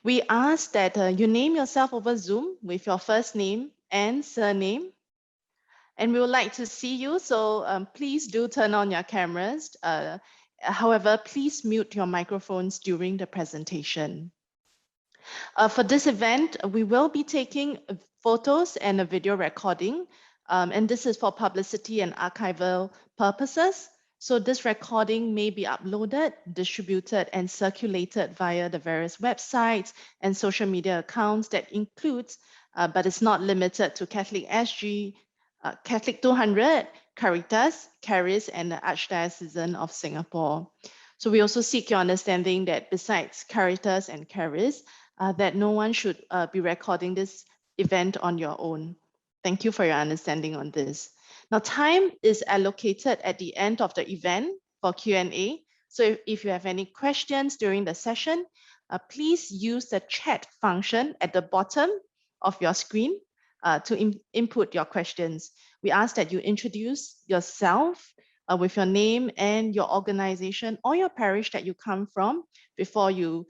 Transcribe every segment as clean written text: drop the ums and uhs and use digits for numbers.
We ask that you name yourself over Zoom with your first name and surname. And we would like to see you, so please do turn on your cameras. However, please mute your microphones during the presentation. For this event, we will be taking photos and a video recording, and this is for publicity and archival purposes. So this recording may be uploaded, distributed, and circulated via the various websites and social media accounts that includes, but it's not limited to Catholic SG, Catholic 200, Caritas, Caris, and the Archdiocesan of Singapore. So we also seek your understanding that besides Caritas and Caris, that no one should be recording this event on your own. Thank you for your understanding on this. Now, time is allocated at the end of the event for Q&A. So if you have any questions during the session, please use the chat function at the bottom of your screen to input your questions. We ask that you introduce yourself with your name and your organization or your parish that you come from before you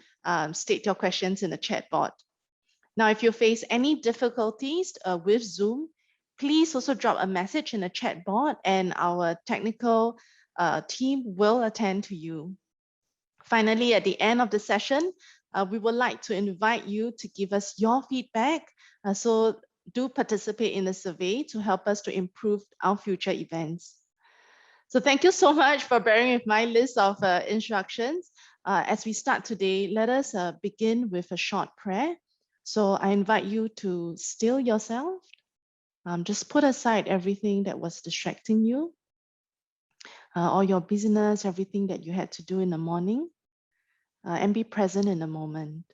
state your questions in the chat board. Now, if you face any difficulties with Zoom, please also drop a message in the chat board and our technical team will attend to you. Finally, at the end of the session, we would like to invite you to give us your feedback. So do participate in the survey to help us to improve our future events. So thank you so much for bearing with my list of instructions. As we start today, let us begin with a short prayer. So I invite you to still yourself. Just put aside everything that was distracting you, all your busyness, everything that you had to do in the morning, and be present in the moment.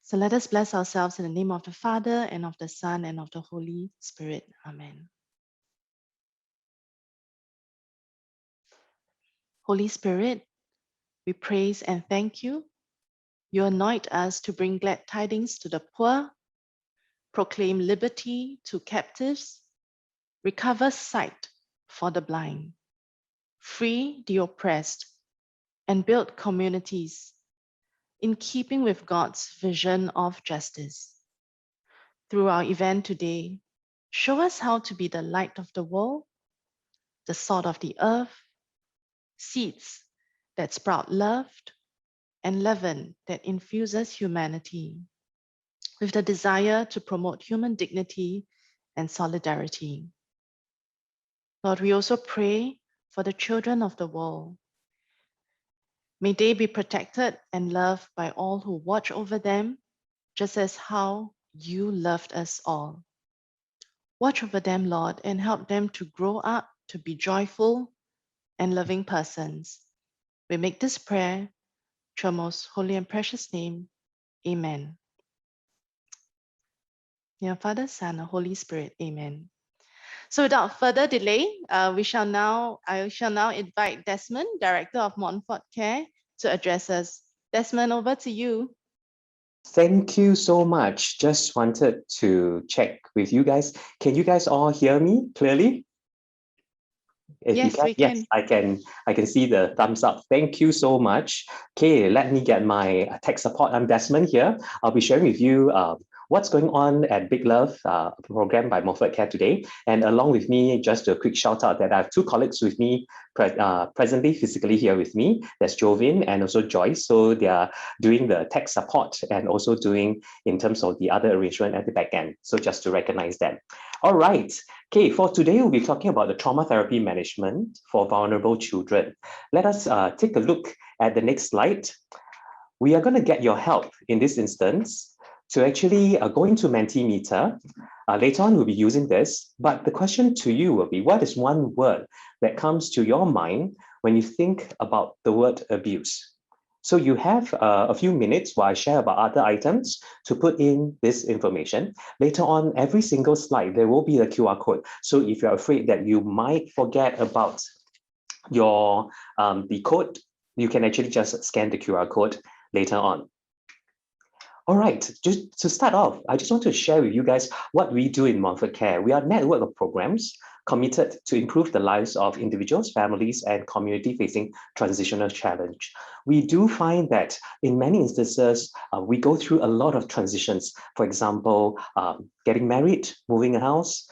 So let us bless ourselves in the name of the Father, and of the Son, and of the Holy Spirit. Amen. Holy Spirit, we praise and thank you. You anoint us to bring glad tidings to the poor, proclaim liberty to captives, recover sight for the blind, free the oppressed, and build communities in keeping with God's vision of justice. Through our event today, show us how to be the light of the world, the salt of the earth, seeds that sprout love, and leaven that infuses humanity with the desire to promote human dignity and solidarity. Lord, we also pray for the children of the world. May they be protected and loved by all who watch over them, just as how you loved us all. Watch over them, Lord, and help them to grow up to be joyful and loving persons. We make this prayer through your most holy and precious name. Amen. In your Father, Son, and Holy Spirit. Amen. So without further delay, I shall now invite Desmond, Director of Montfort Care, to address us. Desmond, over to you. Thank you so much. Just wanted to check with you guys. Can you guys all hear me clearly? If Yes, you can, we can. yes, I can see the thumbs up. Thank you so much. Okay, let me get my tech support. I'm Desmond here. I'll be sharing with you what's going on at Big Love program by Montfort Care today. And along with me, just a quick shout out that I have two colleagues with me presently physically here with me. There's Jovin and also Joyce. So they are doing the tech support and also doing in terms of the other arrangement at the back end. So just to recognize them. All right. Okay, for today, we'll be talking about the trauma therapy management for vulnerable children. Let us take a look at the next slide. We are going to get your help in this instance to actually go into Mentimeter. Later on, we'll be using this, but the question to you will be, what is one word that comes to your mind when you think about the word abuse? So you have a few minutes while I share about other items to put in this information. Later on, every single slide, there will be a QR code. So if you're afraid that you might forget about your the code, you can actually just scan the QR code later on. All right, just to start off, I just want to share with you guys what we do in Montfort Care. We are a network of programs committed to improve the lives of individuals, families, and community facing transitional challenge. We do find that in many instances, we go through a lot of transitions. For example, getting married, moving house,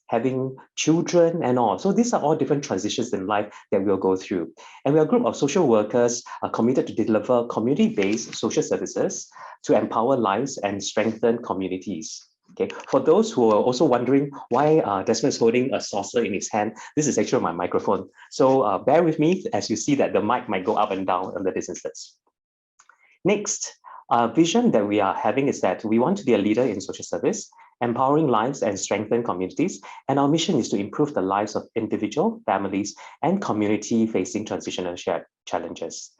having children and all. So these are all different transitions in life that we'll go through. And we're a group of social workers committed to deliver community-based social services to empower lives and strengthen communities. Okay. For those who are also wondering why Desmond is holding a saucer in his hand, this is actually my microphone. So bear with me as you see that the mic might go up and down under this instance. Next, vision that we are having is that we want to be a leader in social service, empowering lives and strengthen communities. And our mission is to improve the lives of individual, families, and community facing transitional challenges.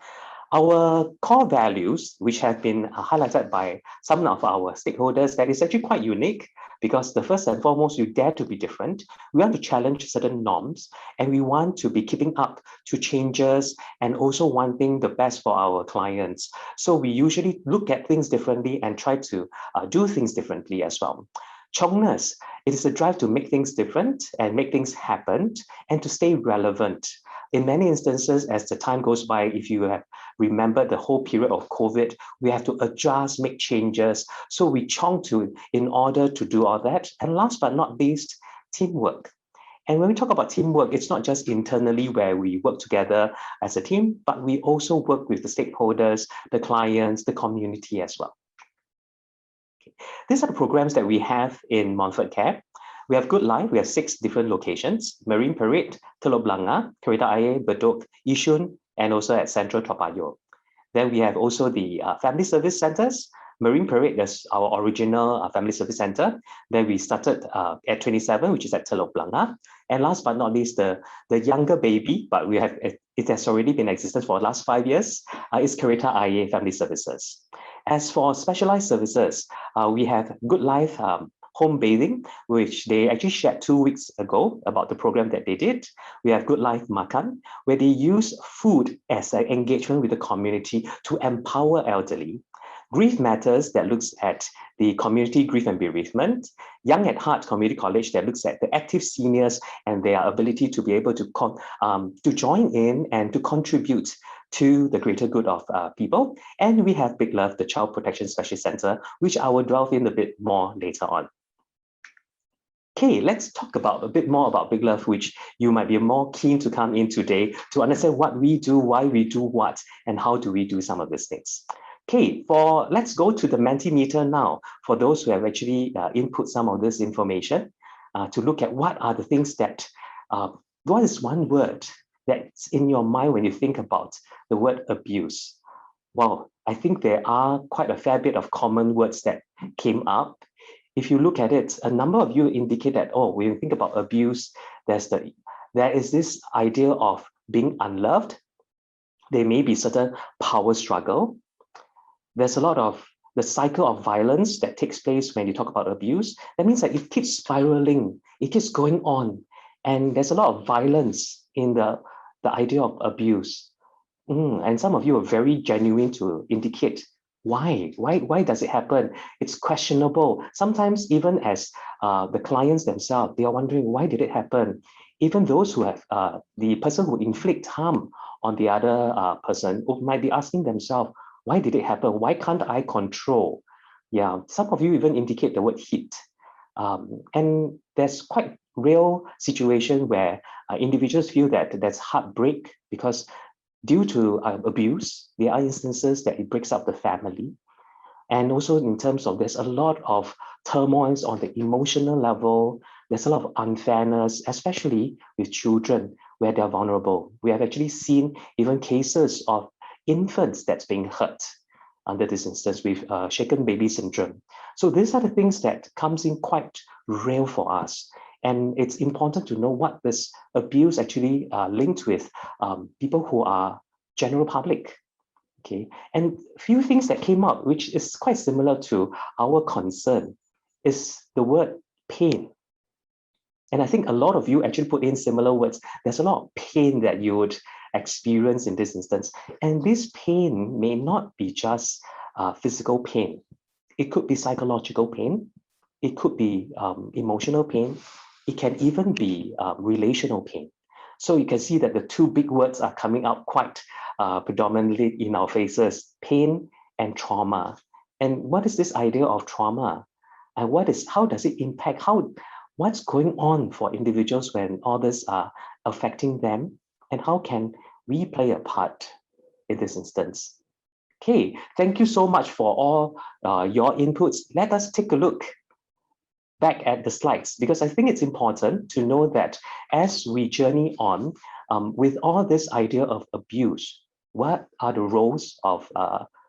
Our core values, which have been highlighted by some of our stakeholders, that is actually quite unique because the first and foremost, you dare to be different. We want to challenge certain norms and we want to be keeping up to changes and also wanting the best for our clients. So we usually look at things differently and try to do things differently as well. Chongness, it is a drive to make things different and make things happen and to stay relevant. In many instances, as the time goes by, if you have remembered the whole period of COVID, we have to adjust, make changes. So we chong to in order to do all that. And last but not least, teamwork. And when we talk about teamwork, it's not just internally where we work together as a team, but we also work with the stakeholders, the clients, the community as well. Okay. These are the programs that we have in Montfort Care. We have Good Life. We have 6 different locations: Marine Parade, Telok Blangah, Kereta Ayer, Bedok, Yishun, and also at Central Toa Payoh. Then we have also the family service centers. Marine Parade, that's our original family service center. Then we started at 27, which is at Telok Blangah. And last but not least, the younger baby, but we have it has already been in existence for the last 5 years, is Kereta Ayer Family Services. As for specialized services, we have Good Life home bathing, which they actually shared 2 weeks ago about the program that they did. We have Good Life Makan, where they use food as an engagement with the community to empower elderly. Grief Matters, that looks at the community grief and bereavement. Young at Heart Community College, that looks at the active seniors and their ability to be able to join in and to contribute to the greater good of people. And we have Big Love, the Child Protection Specialist Center, which I will delve in a bit more later on. Okay, let's talk about a bit more about Big Love, which you might be more keen to come in today to understand what we do, why we do what, and how do we do some of these things. Okay, let's go to the Mentimeter now for those who have actually input some of this information to look at what are the things that, what is one word that's in your mind when you think about the word abuse? Well, I think there are quite a fair bit of common words that came up. If you look at it, a number of you indicate that, oh, when you think about abuse, there is this idea of being unloved. There may be certain power struggle. There's a lot of the cycle of violence that takes place when you talk about abuse. That means that it keeps spiraling, it keeps going on. And there's a lot of violence in the idea of abuse. And some of you are very genuine to indicate why does it happen? It's questionable. Sometimes even as the clients themselves, they are wondering, why did it happen? Even those who have, the person who inflict harm on the other person might be asking themselves, why did it happen? Why can't I control? Yeah, some of you even indicate the word hit. And there's quite real situation where individuals feel that there's heartbreak because due to abuse, there are instances that it breaks up the family. And also in terms of there's a lot of turmoils on the emotional level. There's a lot of unfairness, especially with children where they're vulnerable. We have actually seen even cases of infants that's being hurt under this instance with shaken baby syndrome. So these are the things that comes in quite real for us. And it's important to know what this abuse actually linked with people who are general public. Okay, and a few things that came up, which is quite similar to our concern, is the word pain. And I think a lot of you actually put in similar words. There's a lot of pain that you would experience in this instance. And this pain may not be just physical pain. It could be psychological pain. It could be emotional pain. It can even be relational pain. So you can see that the two big words are coming out quite predominantly in our faces: pain and trauma. And what is this idea of trauma? And how does it impact? What's going on for individuals when all this are affecting them? And how can we play a part in this instance? Okay, thank you so much for all your inputs. Let us take a look back at the slides, because I think it's important to know that as we journey on with all this idea of abuse, what are the roles of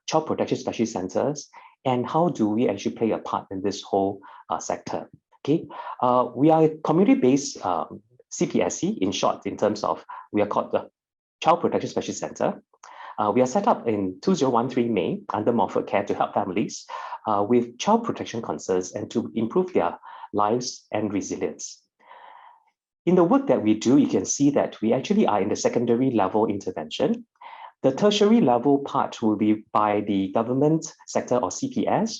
child protection specialist centers, and how do we actually play a part in this whole sector? Okay, we are a community-based CPSC, in short, in terms of we are called the Child Protection Specialist Center. We are set up in 2013 May under Montfort Care to help families with child protection concerns and to improve their lives and resilience. In the work that we do, you can see that we actually are in the secondary level intervention. The tertiary level part will be by the government sector or CPS,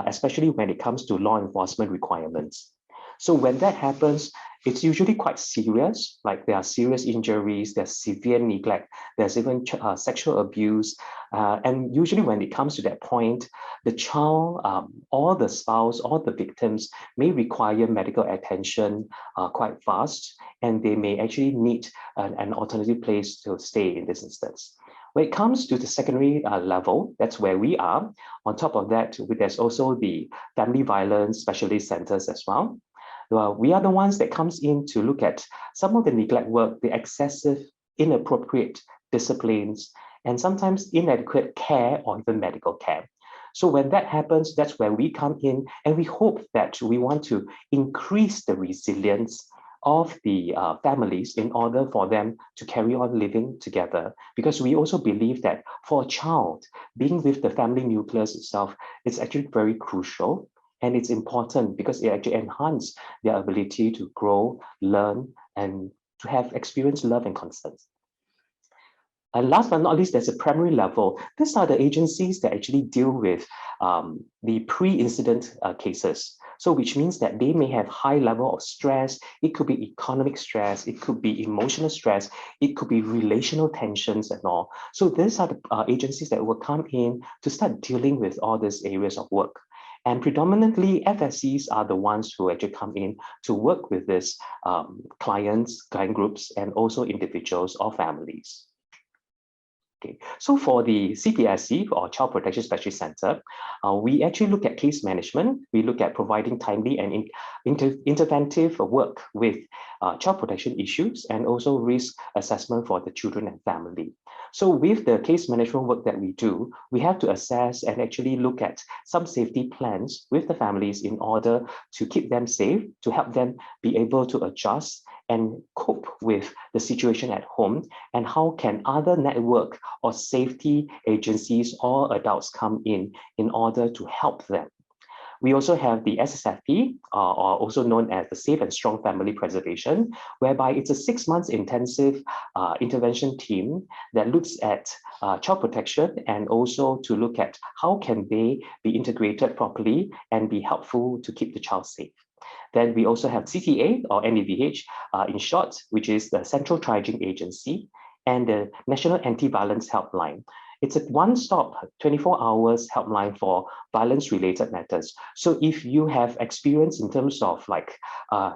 especially when it comes to law enforcement requirements. So when that happens, it's usually quite serious, like there are serious injuries, there's severe neglect, there's even sexual abuse. And usually when it comes to that point, the child or the spouse or the victims may require medical attention quite fast, and they may actually need an alternative place to stay in this instance. When it comes to the secondary level, that's where we are. On top of that, there's also the family violence specialist centers as well. We are the ones that comes in to look at some of the neglect work, the excessive, inappropriate disciplines, and sometimes inadequate care or even medical care. So when that happens, that's where we come in, and we hope that we want to increase the resilience of the families in order for them to carry on living together. Because we also believe that for a child, being with the family nucleus itself is actually very crucial. And it's important because it actually enhances their ability to grow, learn, and to have experienced love and consent. And last but not least, there's a primary level. These are the agencies that actually deal with the pre-incident cases. So which means that they may have high level of stress. It could be economic stress. It could be emotional stress. It could be relational tensions and all. So these are the agencies that will come in to start dealing with all these areas of work. And predominantly, FSCs are the ones who actually come in to work with these client groups, and also individuals or families. Okay, so for the CPSC or Child Protection Specialist Center, we actually look at case management. We look at providing timely and interventive work with child protection issues, and also risk assessment for the children and family. So with the case management work that we do, we have to assess and actually look at some safety plans with the families in order to keep them safe, to help them be able to adjust and cope with the situation at home, and how can other network or safety agencies or adults come in order to help them. We also have the SSFP, or also known as the Safe and Strong Family Preservation, whereby it's a 6 months intensive intervention team that looks at child protection, and also to look at how can they be integrated properly and be helpful to keep the child safe. Then we also have CTA or NAVH in short, which is the Central Triaging Agency, and the National Anti-Violence Helpline. It's a one-stop 24 hours helpline for violence-related matters. So if you have experience in terms of like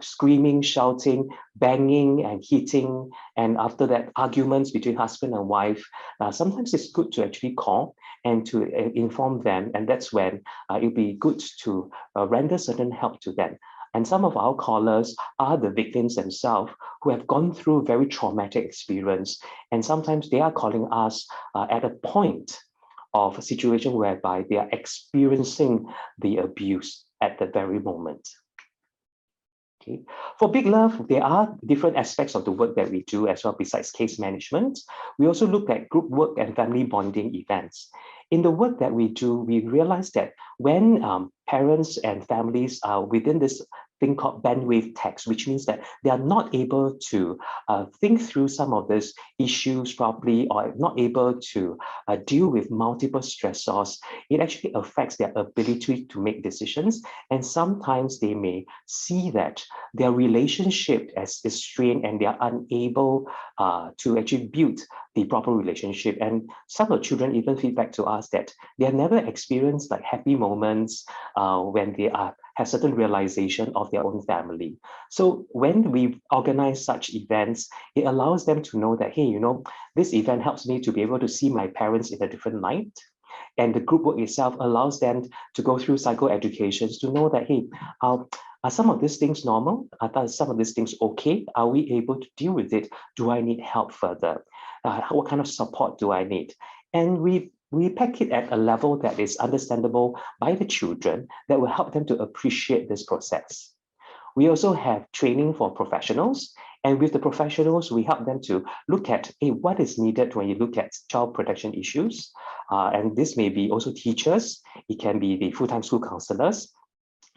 screaming, shouting, banging and hitting, and after that arguments between husband and wife, sometimes it's good to actually call and to inform them, and that's when it'll be good to render certain help to them. And some of our callers are the victims themselves who have gone through very traumatic experience. And sometimes they are calling us at a point of a situation whereby they are experiencing the abuse at the very moment. Okay. For Big Love, there are different aspects of the work that we do as well besides case management. We also look at group work and family bonding events. In the work that we do, we realize that when parents and families are within this thing called bandwidth text, which means that they are not able to think through some of these issues properly, or not able to deal with multiple stressors. It actually affects their ability to make decisions, and sometimes they may see that their relationship is strained and they are unable to actually build the proper relationship. And some of the children even feedback to us that they have never experienced like happy moments when they have certain realization of their own family. So when we organize such events, it allows them to know that, hey, you know, this event helps me to be able to see my parents in a different light. And the group work itself allows them to go through psychoeducations to know that, hey, are some of these things normal? Are some of these things okay? Are we able to deal with it? Do I need help further? What kind of support do I need? And we pack it at a level that is understandable by the children that will help them to appreciate this process. We also have training for professionals, and with the professionals, we help them to look at, hey, what is needed when you look at child protection issues. And this may be also teachers, it can be the full-time school counselors,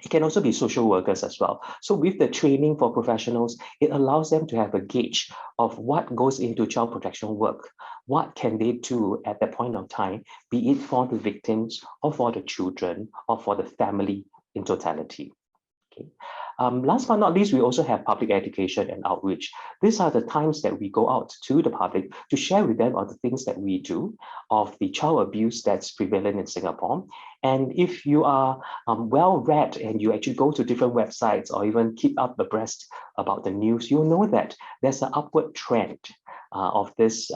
it can also be social workers as well. So with the training for professionals, it allows them to have a gauge of what goes into child protection work. What can they do at that point of time, be it for the victims or for the children or for the family in totality. Okay. Last but not least, we also have public education and outreach. These are the times that we go out to the public to share with them of the things that we do, of the child abuse that's prevalent in Singapore. And if you are well-read and you actually go to different websites or even keep up abreast about the news, you'll know that there's an upward trend of this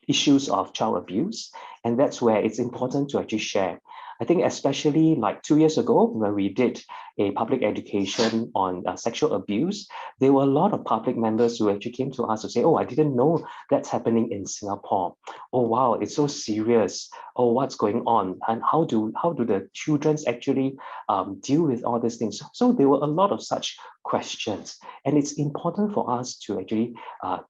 issues of child abuse. And that's where it's important to actually share. I think especially like 2 years ago, when we did a public education on sexual abuse, there were a lot of public members who actually came to us to say, oh, I didn't know that's happening in Singapore. Oh, wow, it's so serious. Oh, what's going on? And how do the children actually deal with all these things? So there were a lot of such questions. And it's important for us to actually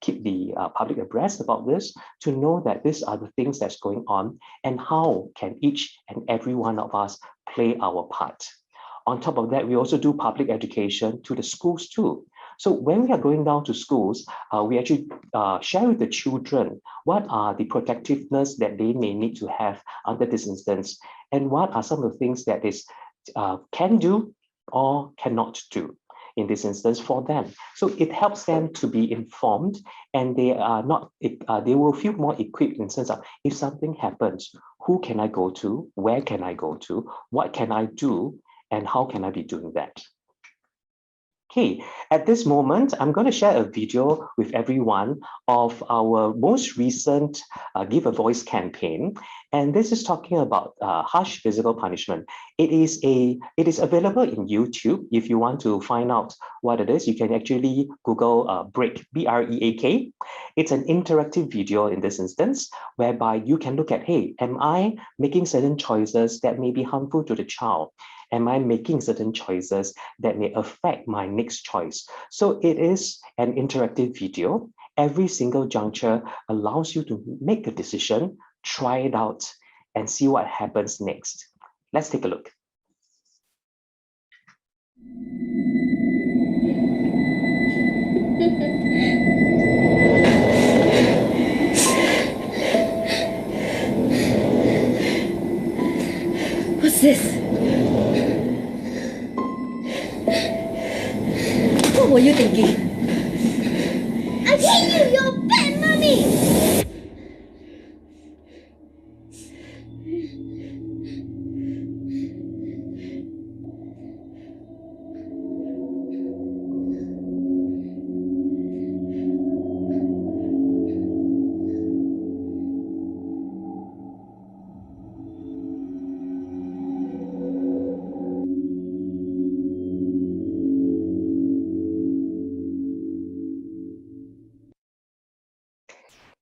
keep the public abreast about this, to know that these are the things that's going on and how can each and every one of us play our part. On top of that, we also do public education to the schools too. So when we are going down to schools, we actually share with the children what are the protectiveness that they may need to have under this instance, and what are some of the things that is can do or cannot do in this instance for them. So it helps them to be informed, and they are not, they will feel more equipped in sense of, if something happens, who can I go to? Where can I go to? What can I do? And how can I be doing that? Okay, at this moment, I'm going to share a video with everyone of our most recent Give a Voice campaign. And this is talking about harsh physical punishment. It is available in YouTube. If you want to find out what it is, you can actually Google BREAK, B-R-E-A-K. It's an interactive video in this instance, whereby you can look at, hey, am I making certain choices that may be harmful to the child? Am I making certain choices that may affect my next choice? So it is an interactive video. Every single juncture allows you to make a decision, try it out, and see what happens next. Let's take a look. What's this? What were you thinking? I hate you! You're a bad mommy!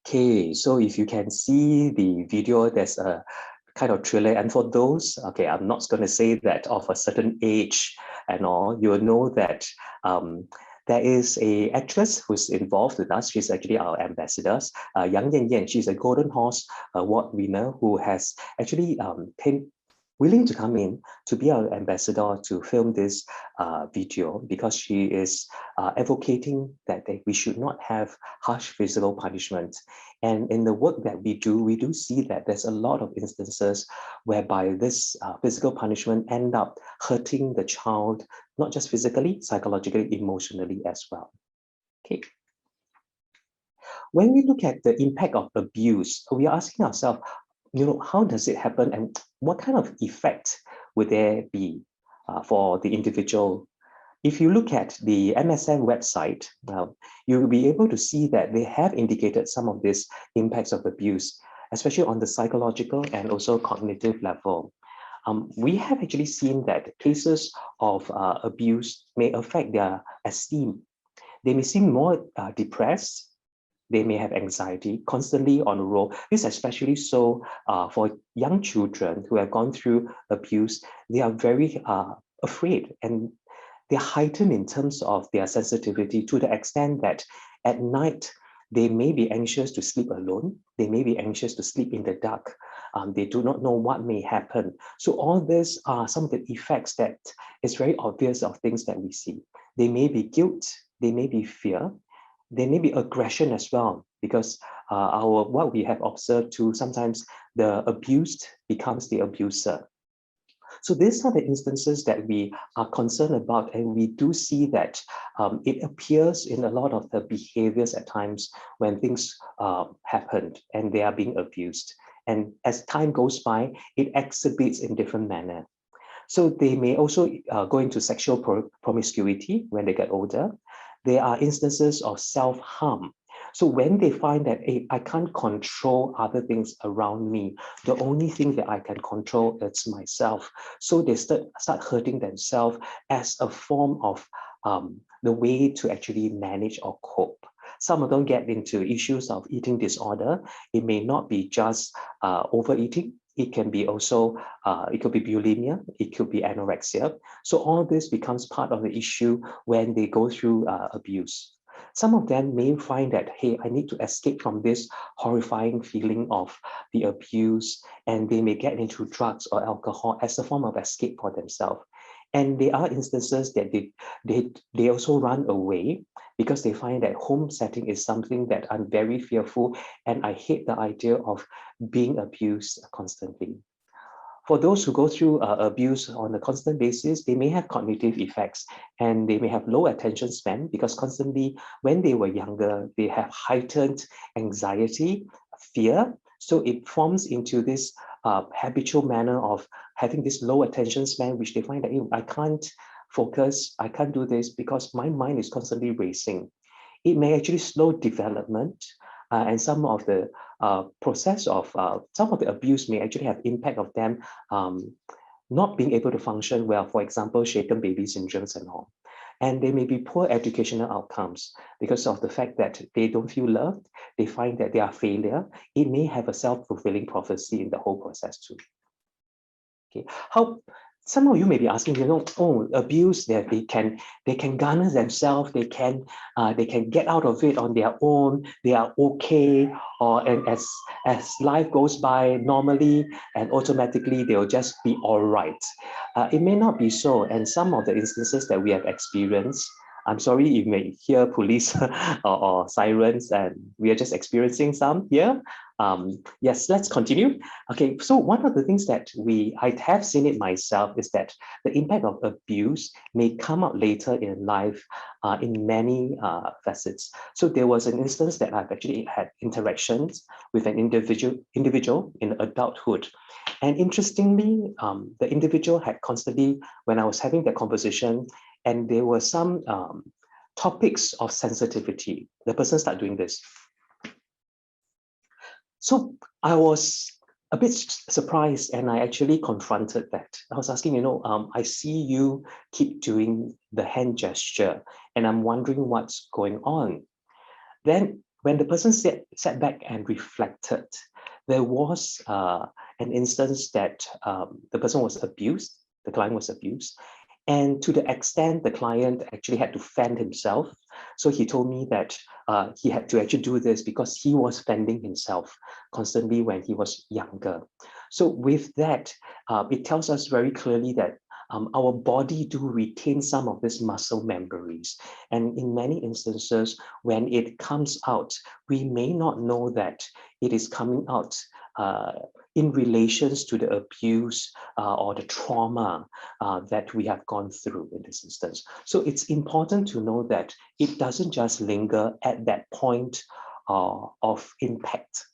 Okay, so if you can see the video, there's a kind of thriller. And for those, okay, I'm not going to say that of a certain age and all, you'll know that there is a actress who's involved with us. She's actually our ambassador, Yang Yan Yan. She's a Golden Horse Award winner who has actually willing to come in to be our ambassador to film this video, because she is advocating that we should not have harsh physical punishment. And in the work that we do see that there's a lot of instances whereby this physical punishment end up hurting the child, not just physically, psychologically, emotionally as well. Okay. When we look at the impact of abuse, we are asking ourselves, how does it happen and what kind of effect would there be for the individual? If you look at the MSN website, you will be able to see that they have indicated some of these impacts of abuse, especially on the psychological and also cognitive level. We have actually seen that cases of abuse may affect their esteem. They may seem more depressed. They may have anxiety, constantly on the roll. This is especially so for young children who have gone through abuse. They are very afraid, and they're heightened in terms of their sensitivity to the extent that at night, they may be anxious to sleep alone. They may be anxious to sleep in the dark. They do not know what may happen. So all these are some of the effects that is very obvious of things that we see. They may be guilt. They may be fear. There may be aggression as well, because what we have observed too, sometimes the abused becomes the abuser. So these are the instances that we are concerned about, and we do see that it appears in a lot of the behaviors at times when things happen and they are being abused. And as time goes by, it exhibits in different manner. So they may also go into sexual promiscuity when they get older. There are instances of self-harm. So when they find that, hey, I can't control other things around me, the only thing that I can control is myself. So they start hurting themselves as a form of the way to actually manage or cope. Some of them get into issues of eating disorder. It may not be just overeating. It can be also, it could be bulimia, it could be anorexia. So all this becomes part of the issue when they go through abuse. Some of them may find that, hey, I need to escape from this horrifying feeling of the abuse, and they may get into drugs or alcohol as a form of escape for themselves. And there are instances that they also run away because they find that home setting is something that I'm very fearful, and I hate the idea of being abused constantly. For those who go through abuse on a constant basis, they may have cognitive effects, and they may have low attention span because constantly when they were younger, they have heightened anxiety, fear. So it forms into this habitual manner of having this low attention span, which they find that, I can't focus, I can't do this because my mind is constantly racing. It may actually slow development, and some of the process of some of the abuse may actually have impact of them not being able to function well. For example, shaken baby syndromes and all. And there may be poor educational outcomes because of the fact that they don't feel loved. They find that they are failure. It may have a self-fulfilling prophecy in the whole process too. Okay, how some of you may be asking, abuse, that they can garner themselves, they can get out of it on their own, they are okay, and as life goes by normally and automatically, they'll just be all right. It may not be so, and some of the instances that we have experienced, I'm sorry, you may hear police or sirens, and we are just experiencing some here. Yes, let's continue. Okay, so one of the things that I have seen it myself is that the impact of abuse may come out later in life in many facets. So there was an instance that I've actually had interactions with an individual in adulthood. And interestingly, the individual had constantly, when I was having that conversation, and there were some topics of sensitivity, the person started doing this. So I was a bit surprised, and I actually confronted that. I was asking, I see you keep doing the hand gesture, and I'm wondering what's going on. Then when the person sat back and reflected, there was an instance that the person was abused, the client was abused, and to the extent the client actually had to fend himself. So he told me that he had to actually do this because he was fending himself constantly when he was younger. So with that, it tells us very clearly that our body do retain some of these muscle memories. And in many instances, when it comes out, we may not know that it is coming out in relations to the abuse or the trauma that we have gone through in this instance. So it's important to know that it doesn't just linger at that point of impact.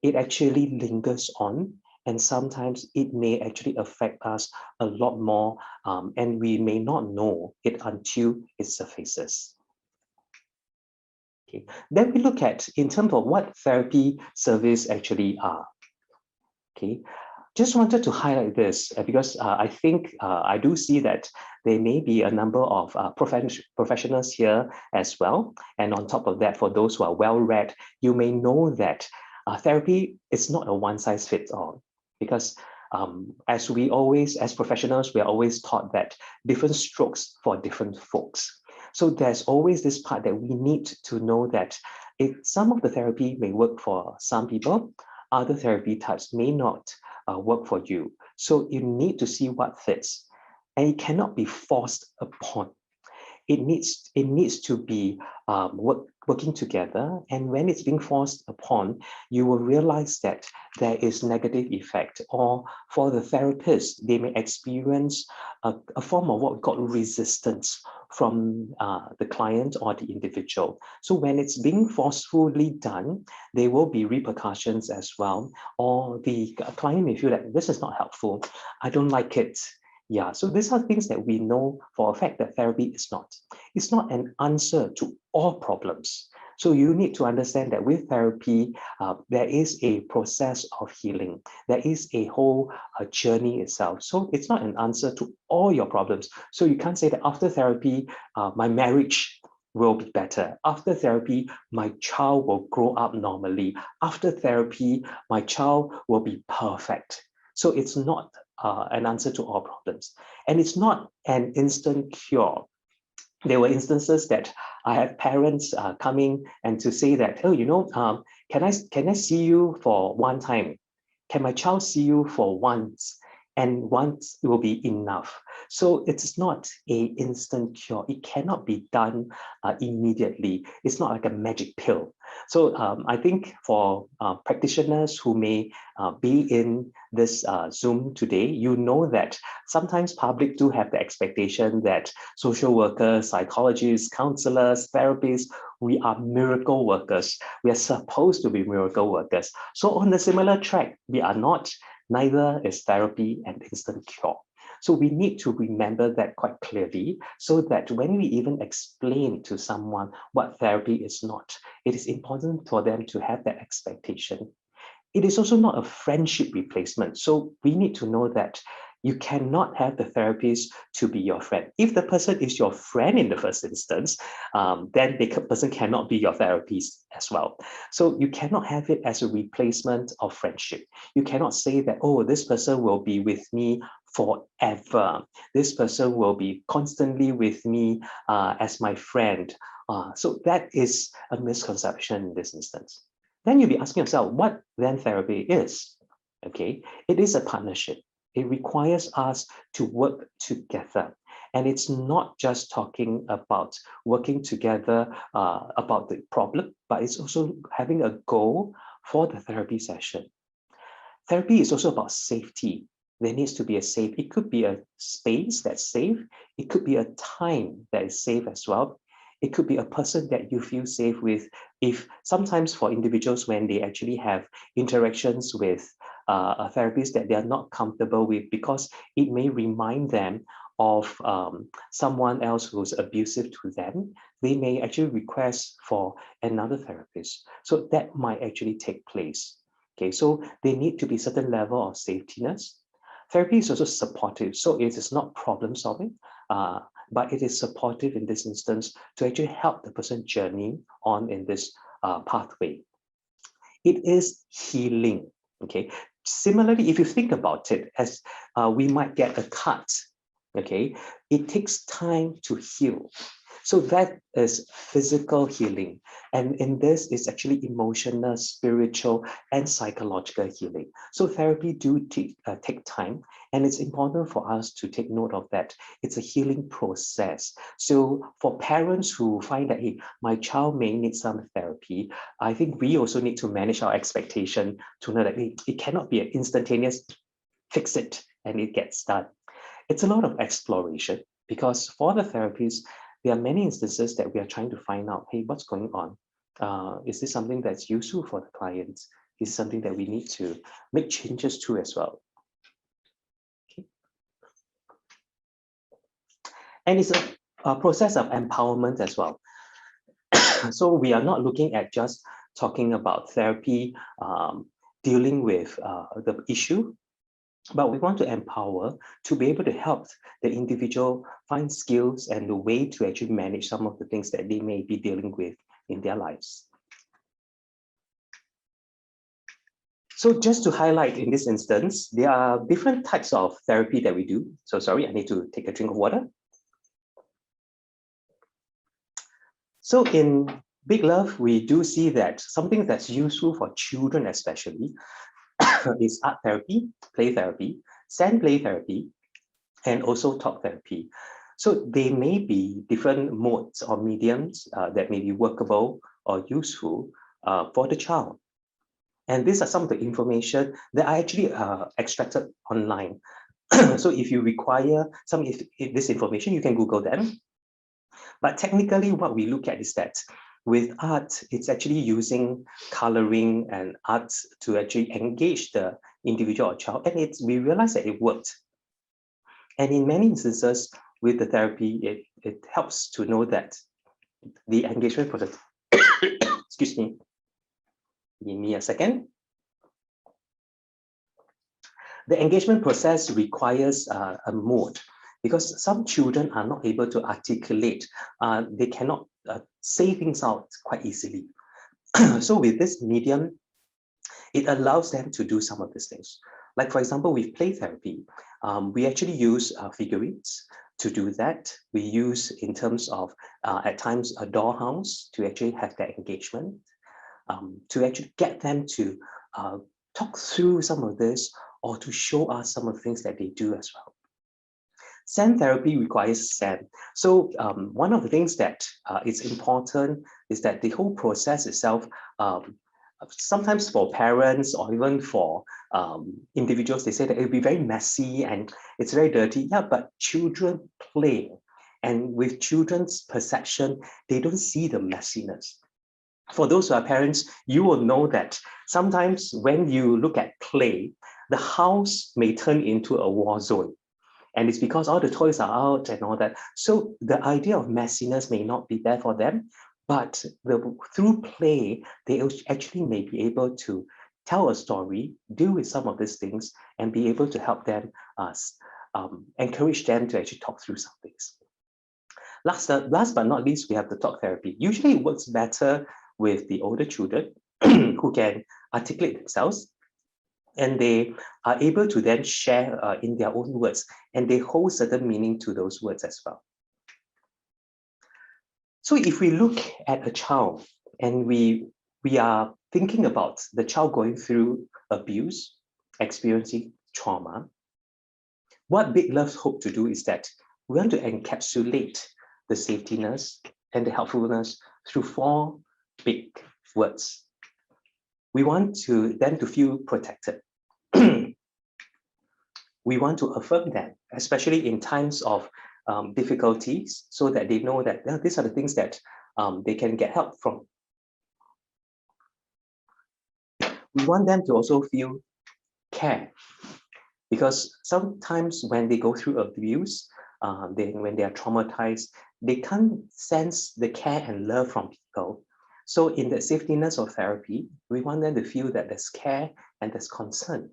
It actually lingers on, and sometimes it may actually affect us a lot more, and we may not know it until it surfaces. Okay. Then we look at in terms of what therapy service actually are. Okay, just wanted to highlight this because I think I do see that there may be a number of professionals here as well. And on top of that, for those who are well-read, you may know that therapy is not a one-size-fits-all, because as professionals, we are always taught that different strokes for different folks. So there's always this part that we need to know that some of the therapy may work for some people, other therapy types may not work for you. So you need to see what fits, and it cannot be forced upon. It needs to be working together, and when it's being forced upon, you will realize that there is negative effect, or for the therapist, they may experience a form of what we call resistance from the client or the individual. So when it's being forcefully done, there will be repercussions as well, or the client may feel that this is not helpful, I don't like it. Yeah, so these are things that we know for a fact that therapy is not. It's not an answer to all problems. So you need to understand that with therapy, there is a process of healing. There is a whole journey itself. So it's not an answer to all your problems. So you can't say that after therapy, my marriage will be better. After therapy, my child will grow up normally. After therapy, my child will be perfect. So it's not an answer to all problems. And it's not an instant cure. There were instances that I have parents coming and to say that, oh, can I see you for one time? Can my child see you for once? And once will be enough. So it's not an instant cure. It cannot be done immediately. It's not like a magic pill. So I think for practitioners who may be in this Zoom today, you know that sometimes public do have the expectation that social workers, psychologists, counselors, therapists, we are miracle workers. We are supposed to be miracle workers. So on a similar track, we are not. Neither is therapy an instant cure. So we need to remember that quite clearly, so that when we even explain to someone what therapy is not, it is important for them to have that expectation. It is also not a friendship replacement. So we need to know that you cannot have the therapist to be your friend. If the person is your friend in the first instance, then the person cannot be your therapist as well. So you cannot have it as a replacement of friendship. You cannot say that, oh, this person will be with me forever. This person will be constantly with me as my friend. So that is a misconception in this instance. Then you'll be asking yourself, what then therapy is? Okay, it is a partnership. It requires us to work together. And it's not just talking about working together about the problem, but it's also having a goal for the therapy session. Therapy is also about safety. There needs to be a safe, it could be a space that's safe. It could be a time that is safe as well. It could be a person that you feel safe with. If sometimes for individuals, when they actually have interactions with a therapist that they are not comfortable with, because it may remind them of someone else who's abusive to them, they may actually request for another therapist. So that might actually take place. Okay, so they need to be certain level of safetiness. Therapy is also supportive, so it is not problem solving, but it is supportive in this instance to actually help the person journey on in this pathway. It is healing. Okay. Similarly, if you think about it, as we might get a cut, okay, it takes time to heal. So that is physical healing. And in this is actually emotional, spiritual, and psychological healing. So therapy do take time, and it's important for us to take note of that. It's a healing process. So for parents who find that, hey, my child may need some therapy, I think we also need to manage our expectation to know that hey, it cannot be an instantaneous fix it and it gets done. It's a lot of exploration, because for the therapies, there are many instances that we are trying to find out, hey, what's going on? Is this something that's useful for the clients? Is something that we need to make changes to as well? Okay. And it's a process of empowerment as well. So we are not looking at just talking about therapy, dealing with the issue, but we want to empower to be able to help the individual find skills and the way to actually manage some of the things that they may be dealing with in their lives. So just to highlight in this instance, there are different types of therapy that we do. So sorry, I need to take a drink of water. So in Big Love, we do see that something that's useful for children especially is art therapy, play therapy, sand play therapy, and also talk therapy. So they may be different modes or mediums that may be workable or useful for the child. And these are some of the information that I actually extracted online. So if you require some of this information, you can Google them. But technically what we look at is that with art, it's actually using coloring and art to actually engage the individual or child. And we realized that it worked. And in many instances with the therapy, it helps to know that the engagement process, excuse me, give me a second. The engagement process requires a mode, because some children are not able to articulate. They cannot say things out quite easily. So with this medium, it allows them to do some of these things. Like for example, with play therapy, we actually use figurines to do that. We use in terms of, at times, a dollhouse to actually have that engagement, to actually get them to talk through some of this or to show us some of the things that they do as well. Sand therapy requires sand. So one of the things that is important is that the whole process itself, sometimes for parents or even for individuals, they say that it'll be very messy and it's very dirty. Yeah, but children play. And with children's perception, they don't see the messiness. For those who are parents, you will know that sometimes when you look at play, the house may turn into a war zone. And it's because all the toys are out and all that. So the idea of messiness may not be there for them, but through play, they actually may be able to tell a story, deal with some of these things, and be able to help them, encourage them to actually talk through some things. Last but not least, we have the talk therapy. Usually it works better with the older children who can articulate themselves, and they are able to then share in their own words, and they hold certain meaning to those words as well. So if we look at a child and we are thinking about the child going through abuse, experiencing trauma, what Big Loves hope to do is that we want to encapsulate the safetiness and the helpfulness through 4 big words. We want them to feel protected. We want to affirm them, especially in times of difficulties, so that they know that these are the things that they can get help from. We want them to also feel care, because sometimes when they go through abuse, when they are traumatized, they can't sense the care and love from people. So in the safetiness of therapy, we want them to feel that there's care and there's concern.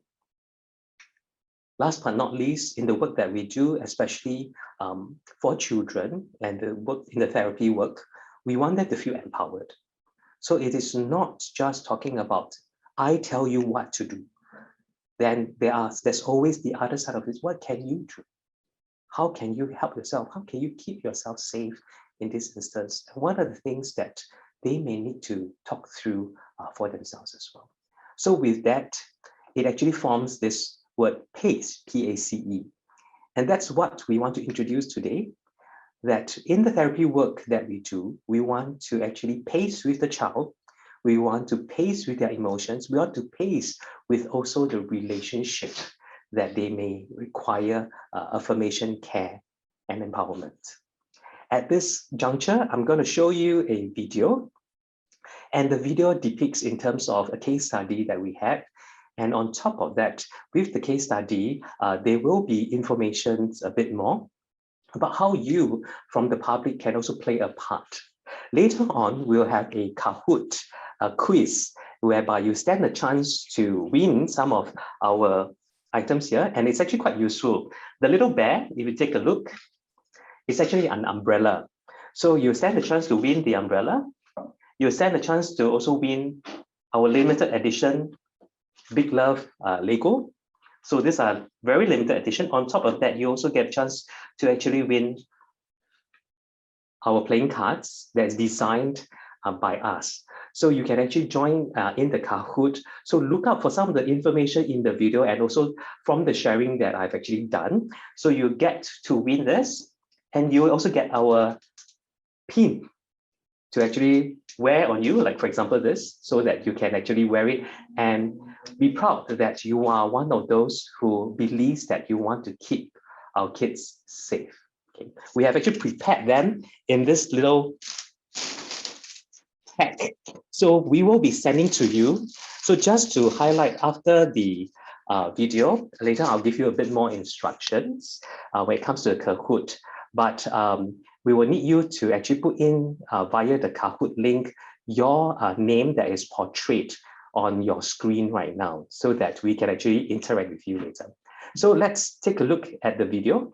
Last but not least, in the work that we do, especially for children and the work in the therapy work, we want them to feel empowered. So it is not just talking about, I tell you what to do. Then there's always the other side of this. What can you do? How can you help yourself? How can you keep yourself safe in this instance, and what are the things that they may need to talk through for themselves as well. So with that, it actually forms this word PACE, P-A-C-E. And that's what we want to introduce today, that in the therapy work that we do, we want to actually pace with the child. We want to pace with their emotions. We want to pace with also the relationship that they may require affirmation, care, and empowerment. At this juncture, I'm going to show you a video. And the video depicts in terms of a case study that we had. And on top of that, with the case study, there will be information a bit more about how you from the public can also play a part. Later on, we'll have a Kahoot, a quiz, whereby you stand a chance to win some of our items here. And it's actually quite useful. The little bear, if you take a look, it's actually an umbrella. So you stand a chance to win the umbrella. You stand a chance to also win our limited edition Big Love Lego. So these are very limited edition. On top of that, you also get a chance to actually win our playing cards that's designed by us. So you can actually join in the Kahoot. So look out for some of the information in the video and also from the sharing that I've actually done. So you get to win this, and you will also get our pin to actually wear on you, like for example this, so that you can actually wear it and be proud that you are one of those who believes that you want to keep our kids safe. Okay. We have actually prepared them in this little pack. So we will be sending to you. So just to highlight, after the video, later I'll give you a bit more instructions when it comes to the Kahoot. But we will need you to actually put in via the Kahoot link your name that is portrayed on your screen right now, so that we can actually interact with you later. So let's take a look at the video.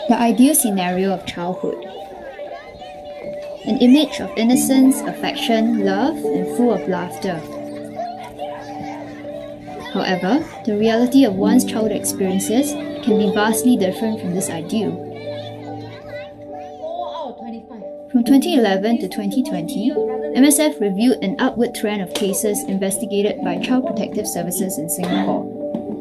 The ideal scenario of childhood. An image of innocence, affection, love, and full of laughter. However, the reality of one's childhood experiences can be vastly different from this ideal. From 2011 to 2020, MSF reviewed an upward trend of cases investigated by Child Protective Services in Singapore.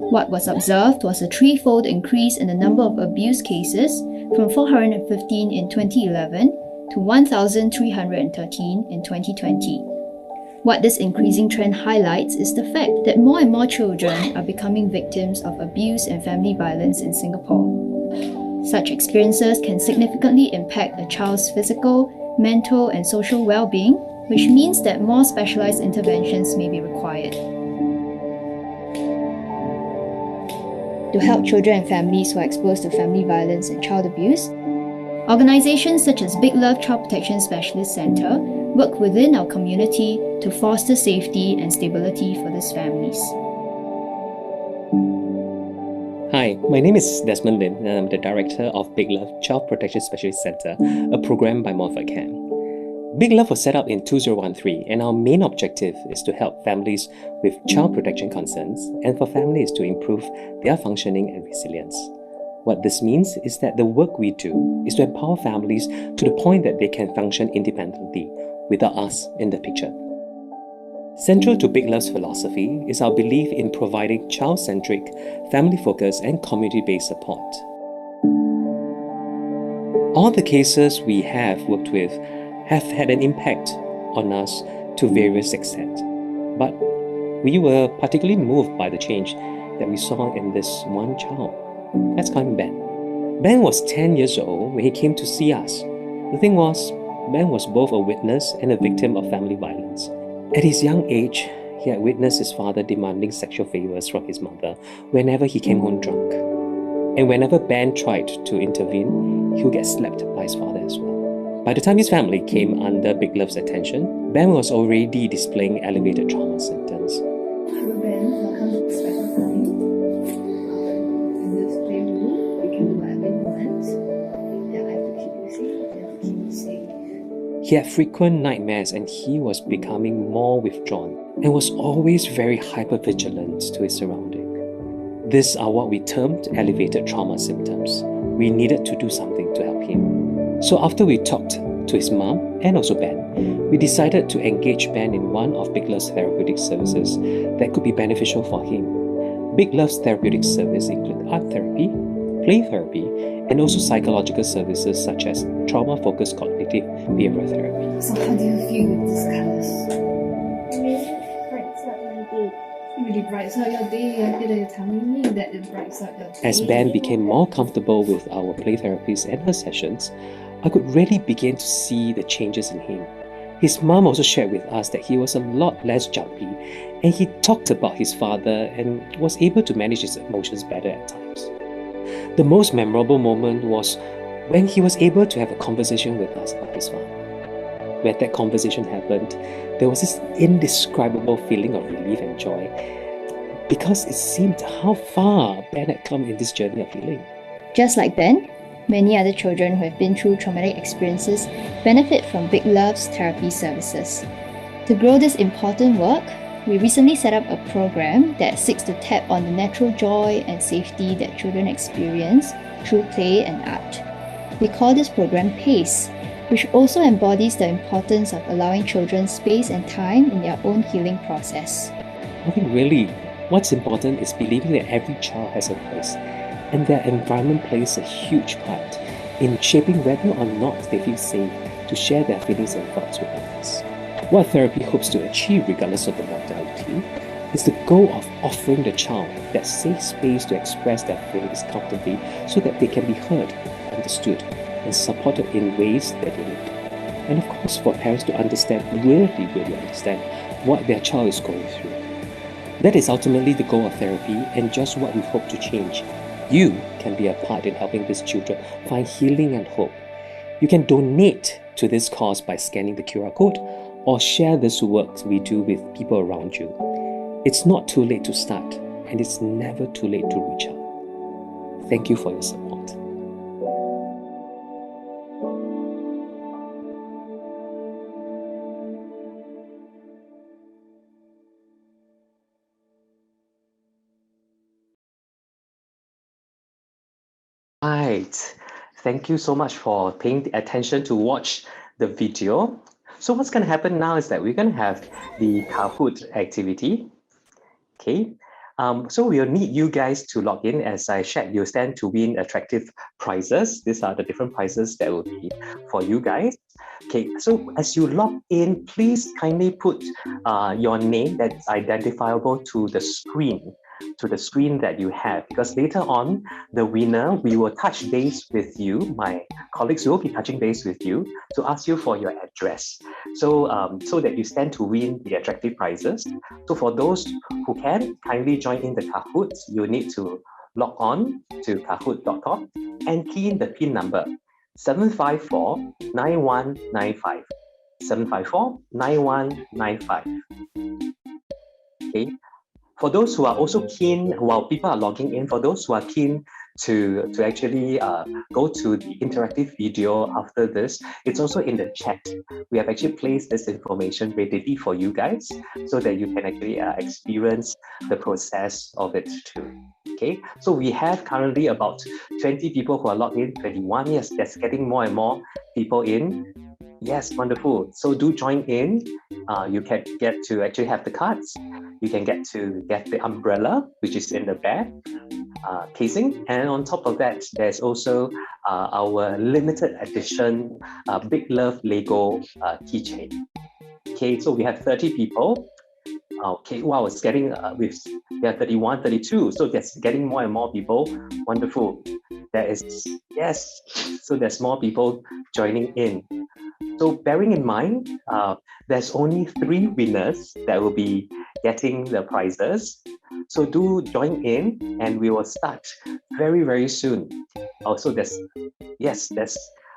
What was observed was a threefold increase in the number of abuse cases from 415 in 2011 to 1,313 in 2020. What this increasing trend highlights is the fact that more and more children are becoming victims of abuse and family violence in Singapore. Such experiences can significantly impact a child's physical, mental, and social well-being, which means that more specialized interventions may be required. To help children and families who are exposed to family violence and child abuse, organizations such as Big Love Child Protection Specialist Centre work within our community to foster safety and stability for these families. Hi, my name is Desmond Lim, and I'm the director of Big Love Child Protection Specialist Centre, a program by Montfort Care. Big Love was set up in 2013, and our main objective is to help families with child protection concerns and for families to improve their functioning and resilience. What this means is that the work we do is to empower families to the point that they can function independently without us in the picture. Central to Big Love's philosophy is our belief in providing child-centric, family-focused and community-based support. All the cases we have worked with have had an impact on us to various extent, but we were particularly moved by the change that we saw in this one child. Let's call him Ben. Ben was 10 years old when he came to see us. The thing was, Ben was both a witness and a victim of family violence. At his young age, he had witnessed his father demanding sexual favors from his mother whenever he came home drunk. And whenever Ben tried to intervene, he would get slapped by his father as well. By the time his family came under Big Love's attention, Ben was already displaying elevated trauma symptoms. Hello Ben, welcome to the special time. In this playroom, you can do whatever you want. Yeah, I have to keep you safe. I have to keep you safe. He had frequent nightmares and he was becoming more withdrawn and was always very hypervigilant to his surrounding. These are what we termed elevated trauma symptoms. We needed to do something to help him. So after we talked to his mom and also Ben, we decided to engage Ben in one of Big Love's therapeutic services that could be beneficial for him. Big Love's therapeutic service include art therapy, play therapy, and also psychological services such as trauma-focused cognitive behavioral therapy. So how do you feel with these colours? Really brights up my day. It really brights out your day. I feel like you're telling me that it brights up your day. As Ben became more comfortable with our play therapies and her sessions, I could really begin to see the changes in him. His mom also shared with us that he was a lot less jumpy, and he talked about his father and was able to manage his emotions better at times. The most memorable moment was when he was able to have a conversation with us about his father. When that conversation happened, there was this indescribable feeling of relief and joy because it seemed how far Ben had come in this journey of healing. Just like Ben, many other children who have been through traumatic experiences benefit from Big Love's therapy services. To grow this important work, we recently set up a program that seeks to tap on the natural joy and safety that children experience through play and art. We call this program PACE, which also embodies the importance of allowing children space and time in their own healing process. I think really what's important is believing that every child has a voice and their environment plays a huge part in shaping whether or not they feel safe to share their feelings and thoughts with others. What therapy hopes to achieve, regardless of the modality, is the goal of offering the child that safe space to express their feelings comfortably so that they can be heard, understood, and supported in ways that they need. And of course, for parents to understand, really understand what their child is going through. That is ultimately the goal of therapy and just what we hope to change. You can be a part in helping these children find healing and hope. You can donate to this cause by scanning the QR code or share this work we do with people around you. It's not too late to start, and it's never too late to reach out. Thank you for your support. Right. Thank you so much for paying attention to watch the video. So what's going to happen now is that we're going to have the Kahoot activity. Okay. So we'll need you guys to log in. As I shared, you'll stand to win attractive prizes. These are the different prizes that will be for you guys. Okay, so as you log in, please kindly put your name that's identifiable to the screen that you have, because later on, the winner, we will touch base with you. My colleagues will be touching base with you to ask you for your address. So, so that you stand to win the attractive prizes. So for those who can, kindly join in the Kahoot. You need to log on to kahoot.com and key in the PIN number 754-9195. 754-9195. Okay. For those who are also keen, while people are logging in, for those who are keen to actually go to the interactive video after this, it's also in the chat. We have actually placed this information readily for you guys so that you can actually experience the process of it too. Okay, so we have currently about 20 people who are logged in, 21. Yes, that's getting more and more people in. Yes, wonderful. So do join in. You can get to actually have the cards. You can get to get the umbrella, which is in the back casing. And on top of that, there's also our limited edition Big Love Lego keychain. Okay, so we have 30 people. Okay, wow, it's getting, we have 31, 32. So that's getting more and more people. Wonderful. There is, yes, so there's more people joining in. So bearing in mind, there's only 3 winners that will be getting the prizes. So do join in and we will start very, very soon. Also,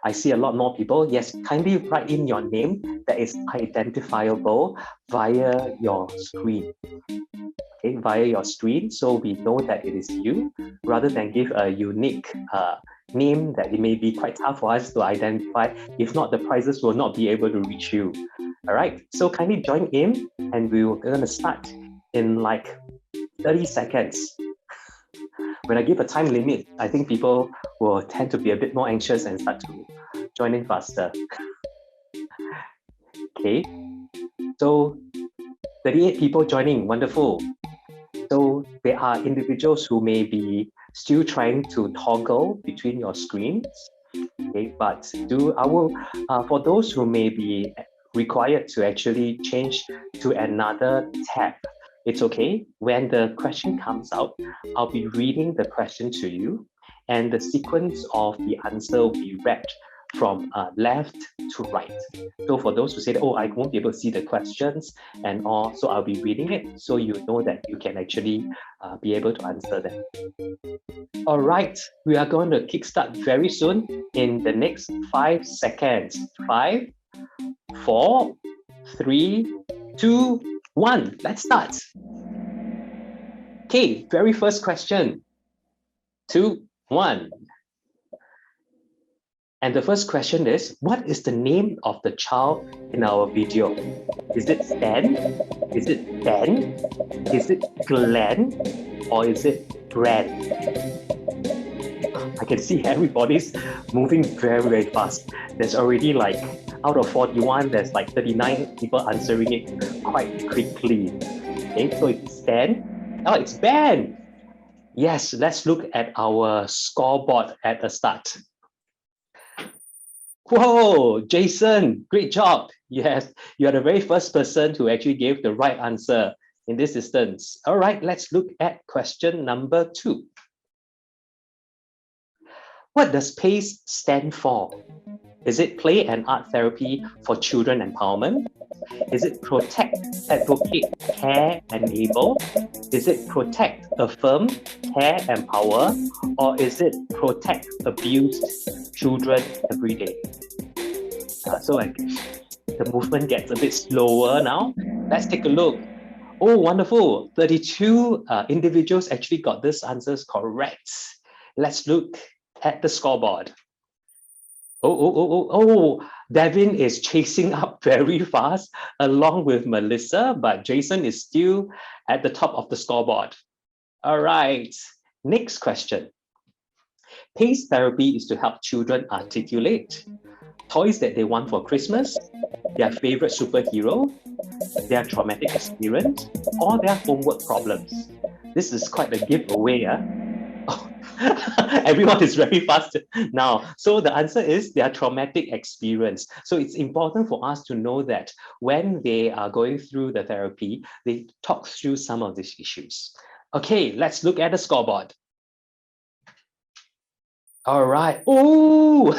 I see a lot more people. Yes, kindly write in your name that is identifiable via your screen. Okay, via your screen, so we know that it is you, rather than give a unique name that it may be quite tough for us to identify. If not, the prizes will not be able to reach you. All right, so kindly join in, and we're going to start in like 30 seconds. When I give a time limit, I think people will tend to be a bit more anxious and start to join in faster. Okay, so 38 people joining, wonderful. So there are individuals who may be still trying to toggle between your screens. Okay, but for those who may be required to actually change to another tab, it's okay. When the question comes out, I'll be reading the question to you, and the sequence of the answer will be read from left to right. So for those who say that, oh, I won't be able to see the questions and all, so I'll be reading it so you know that you can actually be able to answer them. All right, we are going to kickstart very soon in the next 5 seconds. 5, 4, 3, 2, 1. Let's start. Okay, very first question. 2, 1. And the first question is, what is the name of the child in our video? Is it Stan? Is it Ben? Is it Glenn? Or is it Brad? I can see everybody's moving very, very fast. There's already like, out of 41, there's like 39 people answering it quite quickly. Okay, so it's Stan. Oh, it's Ben. Yes, let's look at our scoreboard at the start. Whoa, Jason, great job. Yes, you are the very first person who actually gave the right answer in this instance. All right, let's look at question number 2. What does PACE stand for? Is it Play and Art Therapy for Children Empowerment? Is it Protect, Advocate, Care, Enable? Is it Protect, Affirm, Care, Empower? Or is it Protect Abused Children Every Day? So the movement gets a bit slower now. Let's take a look. Oh, wonderful. 32 individuals actually got these answers correct. Let's look at the scoreboard. Oh, Devin is chasing up very fast along with Melissa, but Jason is still at the top of the scoreboard. All right, next question. PACE therapy is to help children articulate toys that they want for Christmas, their favorite superhero, their traumatic experience, or their homework problems. This is quite a giveaway. Everyone is very fast now. So the answer is their traumatic experience. So it's important for us to know that when they are going through the therapy, they talk through some of these issues. Okay, let's look at the scoreboard. All right. Oh,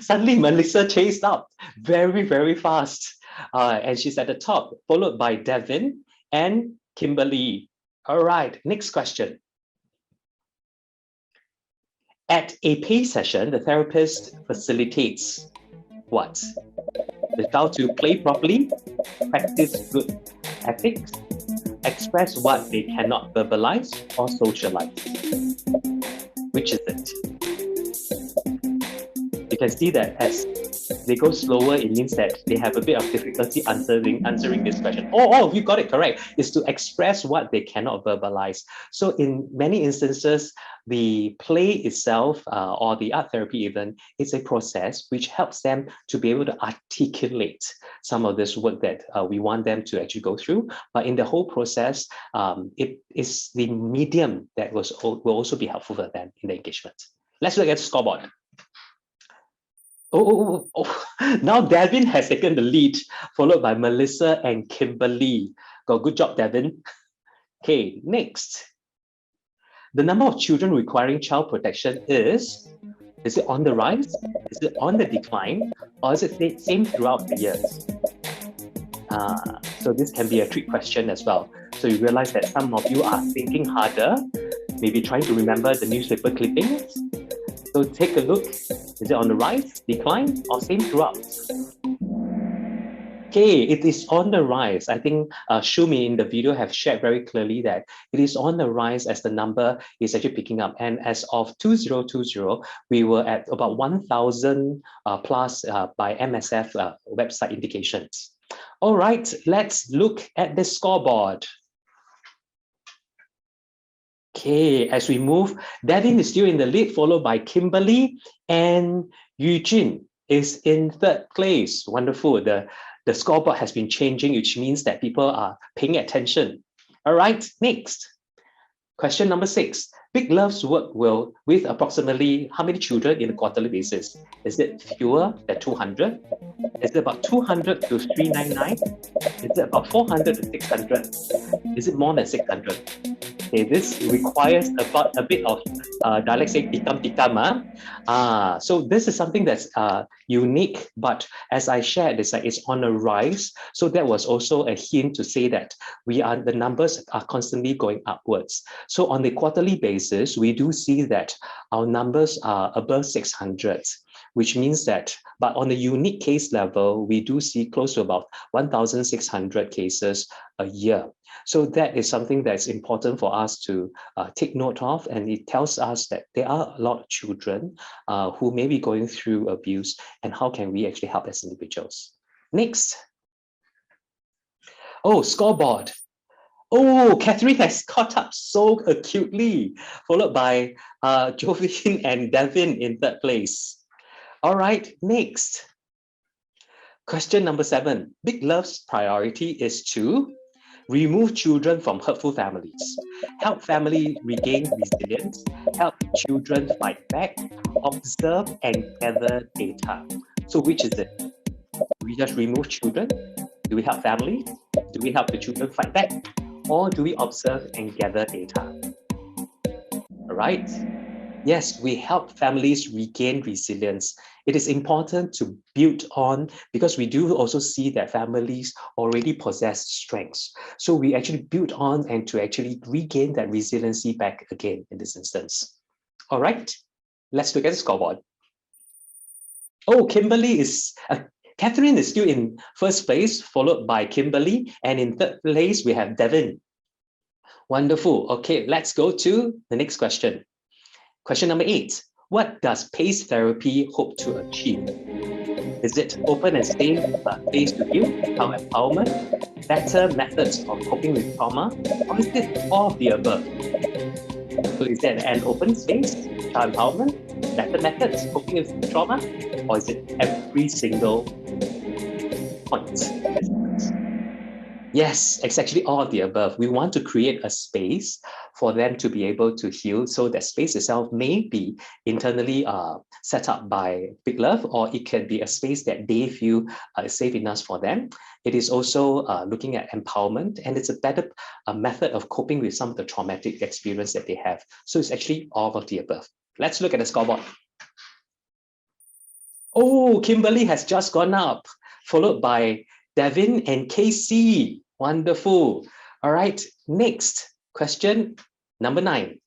suddenly Melissa chased up very, very fast. And she's at the top, followed by Devin and Kimberly. All right, next question. At a PACE session, the therapist facilitates what? The child to play properly, practice good ethics, express what they cannot verbalize, or socialize. Which is it? You can see that as they go slower, it means that they have a bit of difficulty answering this question. Oh, you got it correct. It's to express what they cannot verbalize. So in many instances, the play itself or the art therapy even is a process which helps them to be able to articulate some of this work that we want them to actually go through. But in the whole process, it is the medium that will also be helpful for them in the engagement. Let's look at the scoreboard. Oh, now Devin has taken the lead, followed by Melissa and Kimberly. Good job, Devin. Okay, next. The number of children requiring child protection is it on the rise? Is it on the decline? Or is it the same throughout the years? So this can be a trick question as well. So you realize that some of you are thinking harder, maybe trying to remember the newspaper clippings. So take a look. Is it on the rise, decline, or same throughout? Okay, it is on the rise. I think Shumi in the video have shared very clearly that it is on the rise as the number is actually picking up. And as of 2020, we were at about 1,000 plus by MSF website indications. All right, let's look at the scoreboard. Okay, as we move, Devin is still in the lead, followed by Kimberly, and Eugene is in third place. Wonderful. The scoreboard has been changing, which means that people are paying attention. All right, next. Question number 6. Big Love's work will with approximately how many children in a quarterly basis? Is it fewer than 200? Is it about 200 to 399? Is it about 400 to 600? Is it more than 600? Okay, this requires a bit of dialect say tikam. So this is something that's unique, but as I shared, it's on a rise. So that was also a hint to say that the numbers are constantly going upwards. So on the quarterly basis, we do see that our numbers are above 600. Which means that, but on the unique case level, we do see close to about 1,600 cases a year. So that is something that's important for us to take note of, and it tells us that there are a lot of children who may be going through abuse, and how can we actually help as individuals. Next. Oh, scoreboard. Oh, Catherine has caught up so acutely, followed by Jovin and Devin in third place. All right, next. Question number 7. Big Love's priority is to remove children from hurtful families, help family regain resilience, help children fight back, observe and gather data. So which is it? Do we just remove children? Do we help families? Do we help the children fight back? Or do we observe and gather data? All right. Yes, we help families regain resilience. It is important to build on because we do also see that families already possess strengths. So we actually build on and to actually regain that resiliency back again in this instance. All right, let's look at the scoreboard. Oh, Catherine is still in first place, followed by Kimberly. And in third place, we have Devin. Wonderful. Okay, let's go to the next question. Question number 8. What does PACE therapy hope to achieve? Is it open and safe place to heal, child empowerment, better methods of coping with trauma, or is it all of the above? So is there an open space, child empowerment, better methods coping with trauma, or is it every single point? Yes, it's actually all of the above. We want to create a space for them to be able to heal. So that space itself may be internally set up by Big Love, or it can be a space that they feel is safe enough for them. It is also looking at empowerment, and it's a better method of coping with some of the traumatic experience that they have. So it's actually all of the above. Let's look at the scoreboard. Oh, Kimberly has just gone up, followed by Devin and Casey. Wonderful. All right, next question, number 9.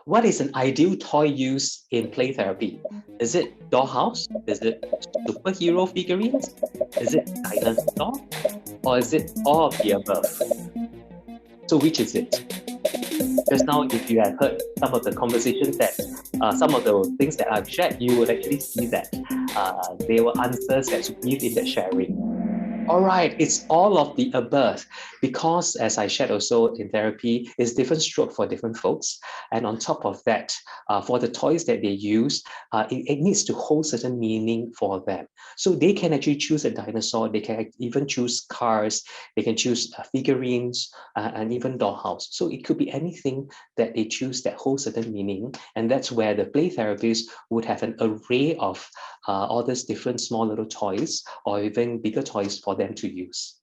What is an ideal toy used in play therapy? Is it dollhouse? Is it superhero figurines? Is it dinosaur? Or is it all of the above? So which is it? Just now, if you have heard some of the conversations that, some of the things that I've shared, you would actually see that they were answers that we give in the sharing. All right, it's all of the above because as I shared also in therapy, it's different stroke for different folks. And on top of that, for the toys that they use, it needs to hold certain meaning for them. So they can actually choose a dinosaur, they can even choose cars, they can choose figurines and even dollhouse. So it could be anything that they choose that holds certain meaning. And that's where the play therapist would have an array of all these different small little toys or even bigger toys for them to use.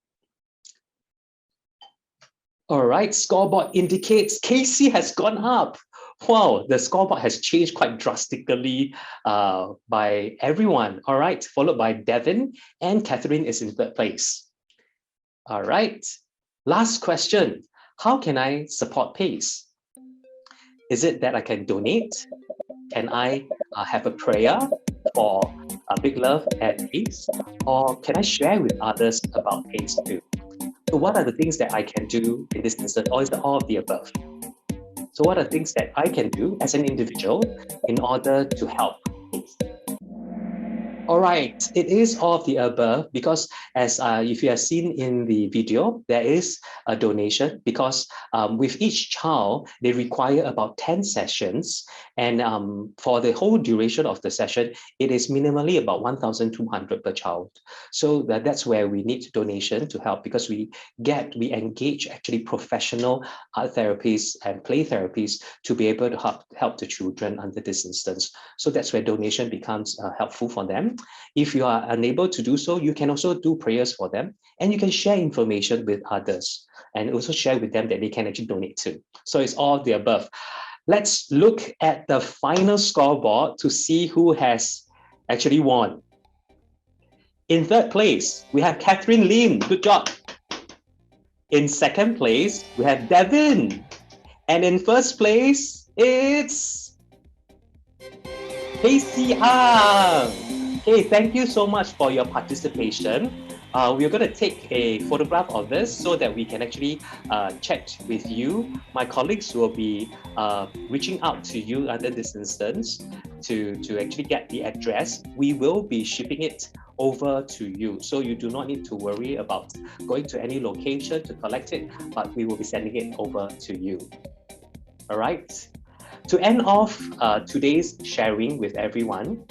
All right, scoreboard indicates Casey has gone up. Wow, the scoreboard has changed quite drastically by everyone. All right, followed by Devin, and Catherine is in third place. All right, last question. How can I support PACE? Is it that I can donate? Can I have a prayer for Big Love at PACE, or can I share with others about PACE too? So what are the things that I can do in this instance, or is it all of the above? So what are things that I can do as an individual in order to help PACE? All right, it is all of the above because as if you have seen in the video, there is a donation because with each child, they require about 10 sessions. And for the whole duration of the session, it is minimally about 1,200 per child. So that's where we need donation to help because we engage actually professional art therapists and play therapists to be able to help the children under this instance. So that's where donation becomes helpful for them. If you are unable to do so, you can also do prayers for them and you can share information with others and also share with them that they can actually donate to. So it's all of the above. Let's look at the final scoreboard to see who has actually won. In third place, we have Catherine Lim. Good job. In second place, we have Devin. And in first place, it's KCR. Okay, thank you so much for your participation. We're going to take a photograph of this so that we can actually chat with you. My colleagues will be reaching out to you under this instance to actually get the address. We will be shipping it over to you. So you do not need to worry about going to any location to collect it, but we will be sending it over to you. All right. To end off today's sharing with everyone,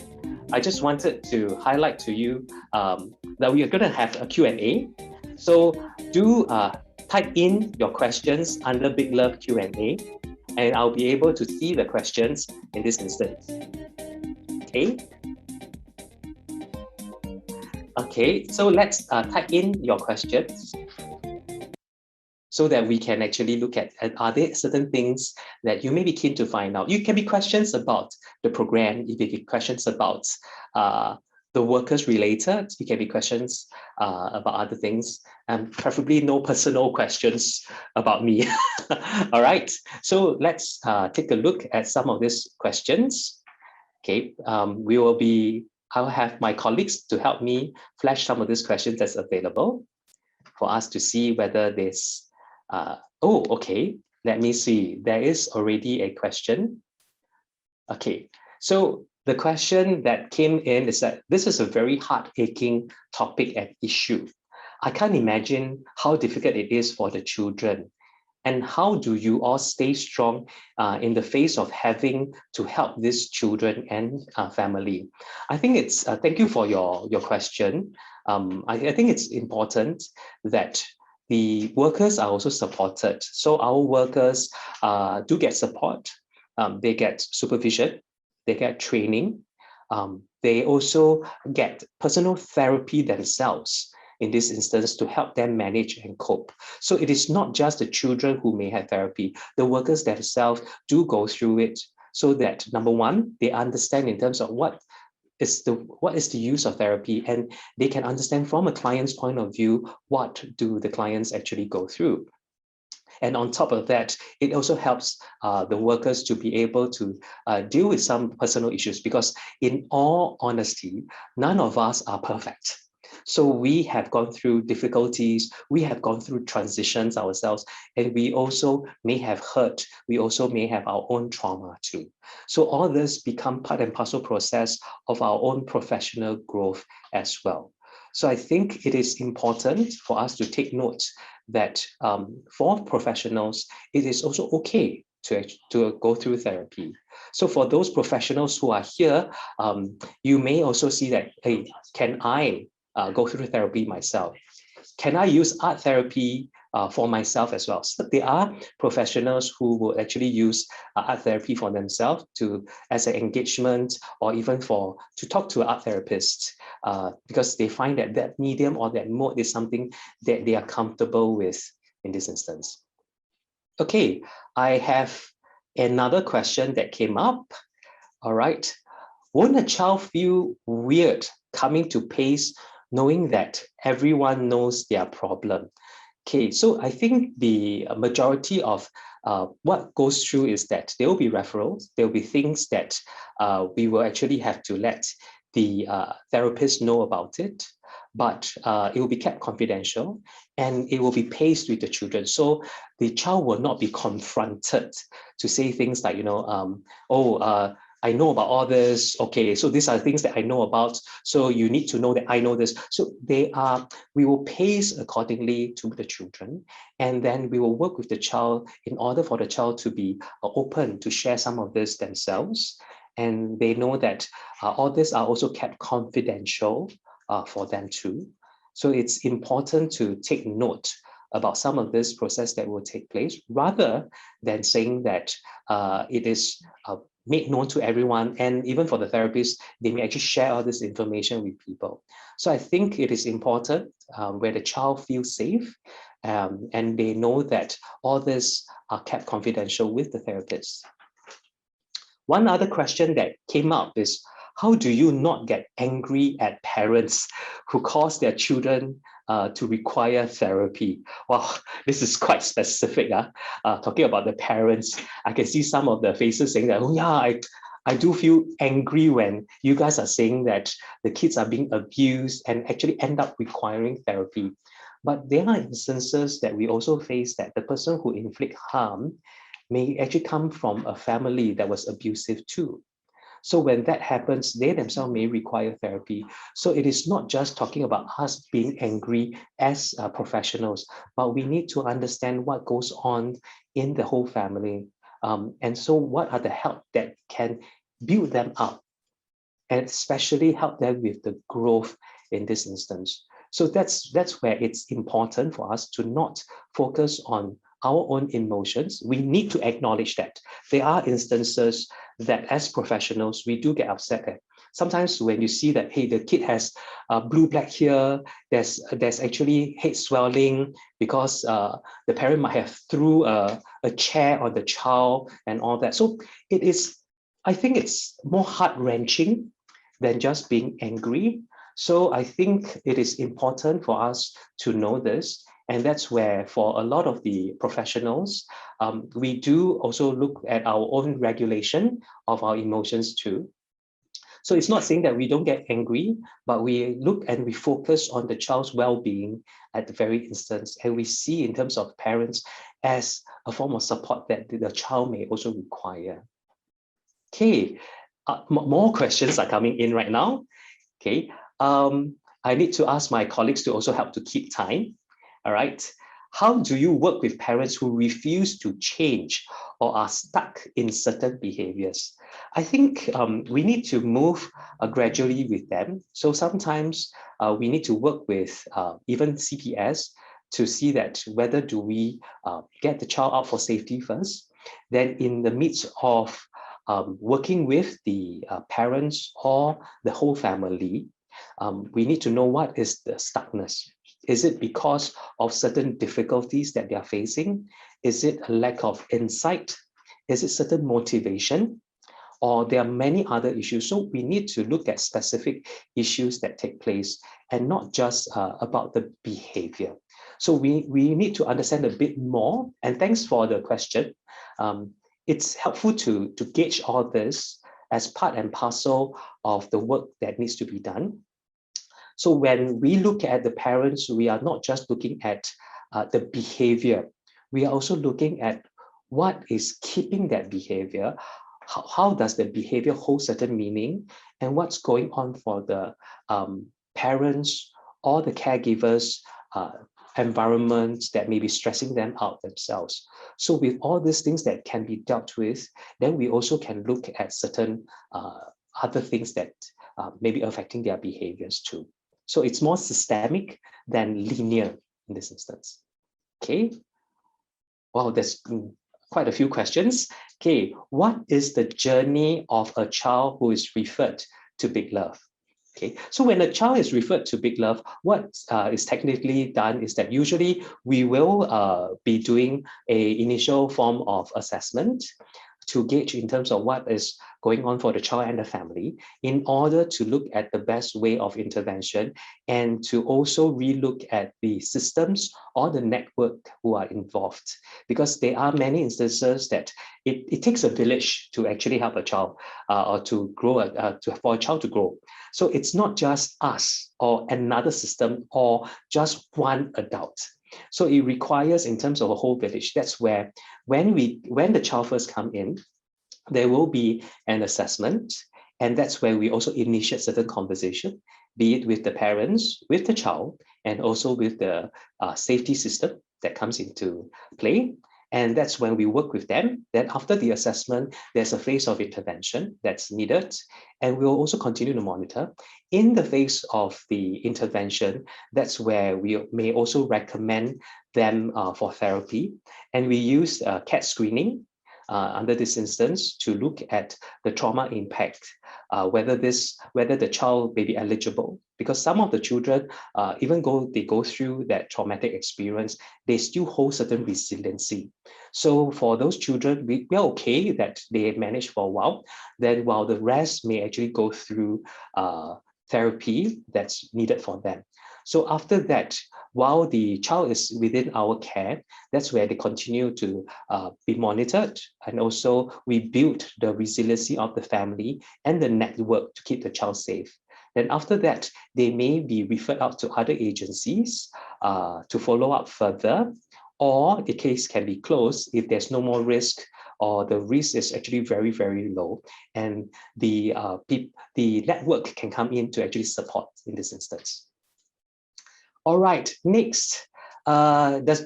I just wanted to highlight to you that we are going to have a Q&A. So do type in your questions under Big Love Q&A, and I'll be able to see the questions in this instance. Okay. Okay, so let's type in your questions so that we can actually look at are there certain things that you may be keen to find out. You can be questions about the program, it can be questions about the workers related, it can be questions about other things, and preferably no personal questions about me. All right, so let's take a look at some of these questions. Okay, I'll have my colleagues to help me flash some of these questions that's available for us to see whether there's okay, let me see. There is already a question. Okay, so the question that came in is that this is a very heart-aching topic and issue. I can't imagine how difficult it is for the children. And how do you all stay strong in the face of having to help these children and family? I think it's, thank you for your question. I think it's important that the workers are also supported. So our workers do get support. They get supervision, they get training. They also get personal therapy themselves in this instance to help them manage and cope. So it is not just the children who may have therapy. The workers themselves do go through it so that, number one, they understand in terms of what is the use of therapy, and they can understand from a client's point of view, what do the clients actually go through. And on top of that, it also helps the workers to be able to deal with some personal issues, because in all honesty, none of us are perfect. So we have gone through difficulties, we have gone through transitions ourselves, and we also may have hurt, we also may have our own trauma too. So all this become part and parcel process of our own professional growth as well. So I think it is important for us to take note that for professionals, it is also okay to go through therapy. So for those professionals who are here, you may also see that, hey, can I go through therapy myself? Can I use art therapy for myself as well? So there are professionals who will actually use art therapy for themselves as an engagement, or even to talk to art therapists because they find that medium or that mode is something that they are comfortable with in this instance. Okay, I have another question that came up. All right, won't a child feel weird coming to PACE knowing that everyone knows their problem? Okay, so I think the majority of what goes through is that there will be referrals, there will be things that we will actually have to let the therapists know about it, but it will be kept confidential and it will be paced with the children. So the child will not be confronted to say things like, I know about all this. Okay, so these are things that I know about. So you need to know that I know this. So we will pace accordingly to the children, and then we will work with the child in order for the child to be open to share some of this themselves. And they know that all this are also kept confidential for them too. So it's important to take note about some of this process that will take place, rather than saying that it is made known to everyone. And even for the therapists, they may actually share all this information with people. So I think it is important where the child feels safe and they know that all this are kept confidential with the therapist. One other question that came up is, how do you not get angry at parents who cause their children to require therapy? Wow, this is quite specific. Talking about the parents, I can see some of the faces saying that, oh yeah, I do feel angry when you guys are saying that the kids are being abused and actually end up requiring therapy. But there are instances that we also face that the person who inflict harm may actually come from a family that was abusive too. So when that happens, they themselves may require therapy. So it is not just talking about us being angry as professionals, but we need to understand what goes on in the whole family. And so what are the help that can build them up and especially help them with the growth in this instance. So that's where it's important for us to not focus on our own emotions. We need to acknowledge that there are instances that as professionals, we do get upset at. Sometimes when you see that, hey, the kid has blue black here, there's actually head swelling because the parent might have threw a chair on the child and all that. So it is, I think it's more heart-wrenching than just being angry. So I think it is important for us to know this. And that's where for a lot of the professionals, we do also look at our own regulation of our emotions too. So it's not saying that we don't get angry, but we look and we focus on the child's well-being at the very instance. And we see in terms of parents as a form of support that the child may also require. Okay, more questions are coming in right now. Okay, I need to ask my colleagues to also help to keep time. All right. How do you work with parents who refuse to change or are stuck in certain behaviors? I think we need to move gradually with them. So sometimes we need to work with even CPS to see that whether do we get the child out for safety first. Then in the midst of working with the parents or the whole family, we need to know what is the stuckness. Is it because of certain difficulties that they are facing? Is it a lack of insight? Is it certain motivation? Or there are many other issues. So we need to look at specific issues that take place and not just about the behavior. So we need to understand a bit more. And thanks for the question. It's helpful to gauge all this as part and parcel of the work that needs to be done. So when we look at the parents, we are not just looking at the behavior. We are also looking at what is keeping that behavior. How does the behavior hold certain meaning? And what's going on for the parents or the caregivers' environments that may be stressing them out themselves. So with all these things that can be dealt with, then we also can look at certain other things that may be affecting their behaviors too. So it's more systemic than linear in this instance. Okay. Wow, there's quite a few questions. Okay, what is the journey of a child who is referred to Big Love? Okay, so when a child is referred to Big Love, what is technically done is that usually we will be doing an initial form of assessment to gauge in terms of what is going on for the child and the family, in order to look at the best way of intervention, and to also relook at the systems or the network who are involved. Because there are many instances that it takes a village to actually help a child or to grow, for a child to grow. So it's not just us or another system or just one adult. So it requires, in terms of a whole village, that's where when the child first come in, there will be an assessment, and that's where we also initiate certain conversation, be it with the parents, with the child, and also with the safety system that comes into play. And that's when we work with them. Then after the assessment, there's a phase of intervention that's needed. And we'll also continue to monitor. In the phase of the intervention, that's where we may also recommend them for therapy. And we use CAT screening under this instance to look at the trauma impact, whether the child may be eligible, because some of the children, even though they go through that traumatic experience, they still hold certain resiliency. So for those children, we're okay that they manage for a while, then while the rest may actually go through therapy that's needed for them. So after that, while the child is within our care, that's where they continue to be monitored. And also we build the resiliency of the family and the network to keep the child safe. Then after that, they may be referred out to other agencies to follow up further, or the case can be closed if there's no more risk, or the risk is actually very, very low. And the network can come in to actually support in this instance. All right, next, does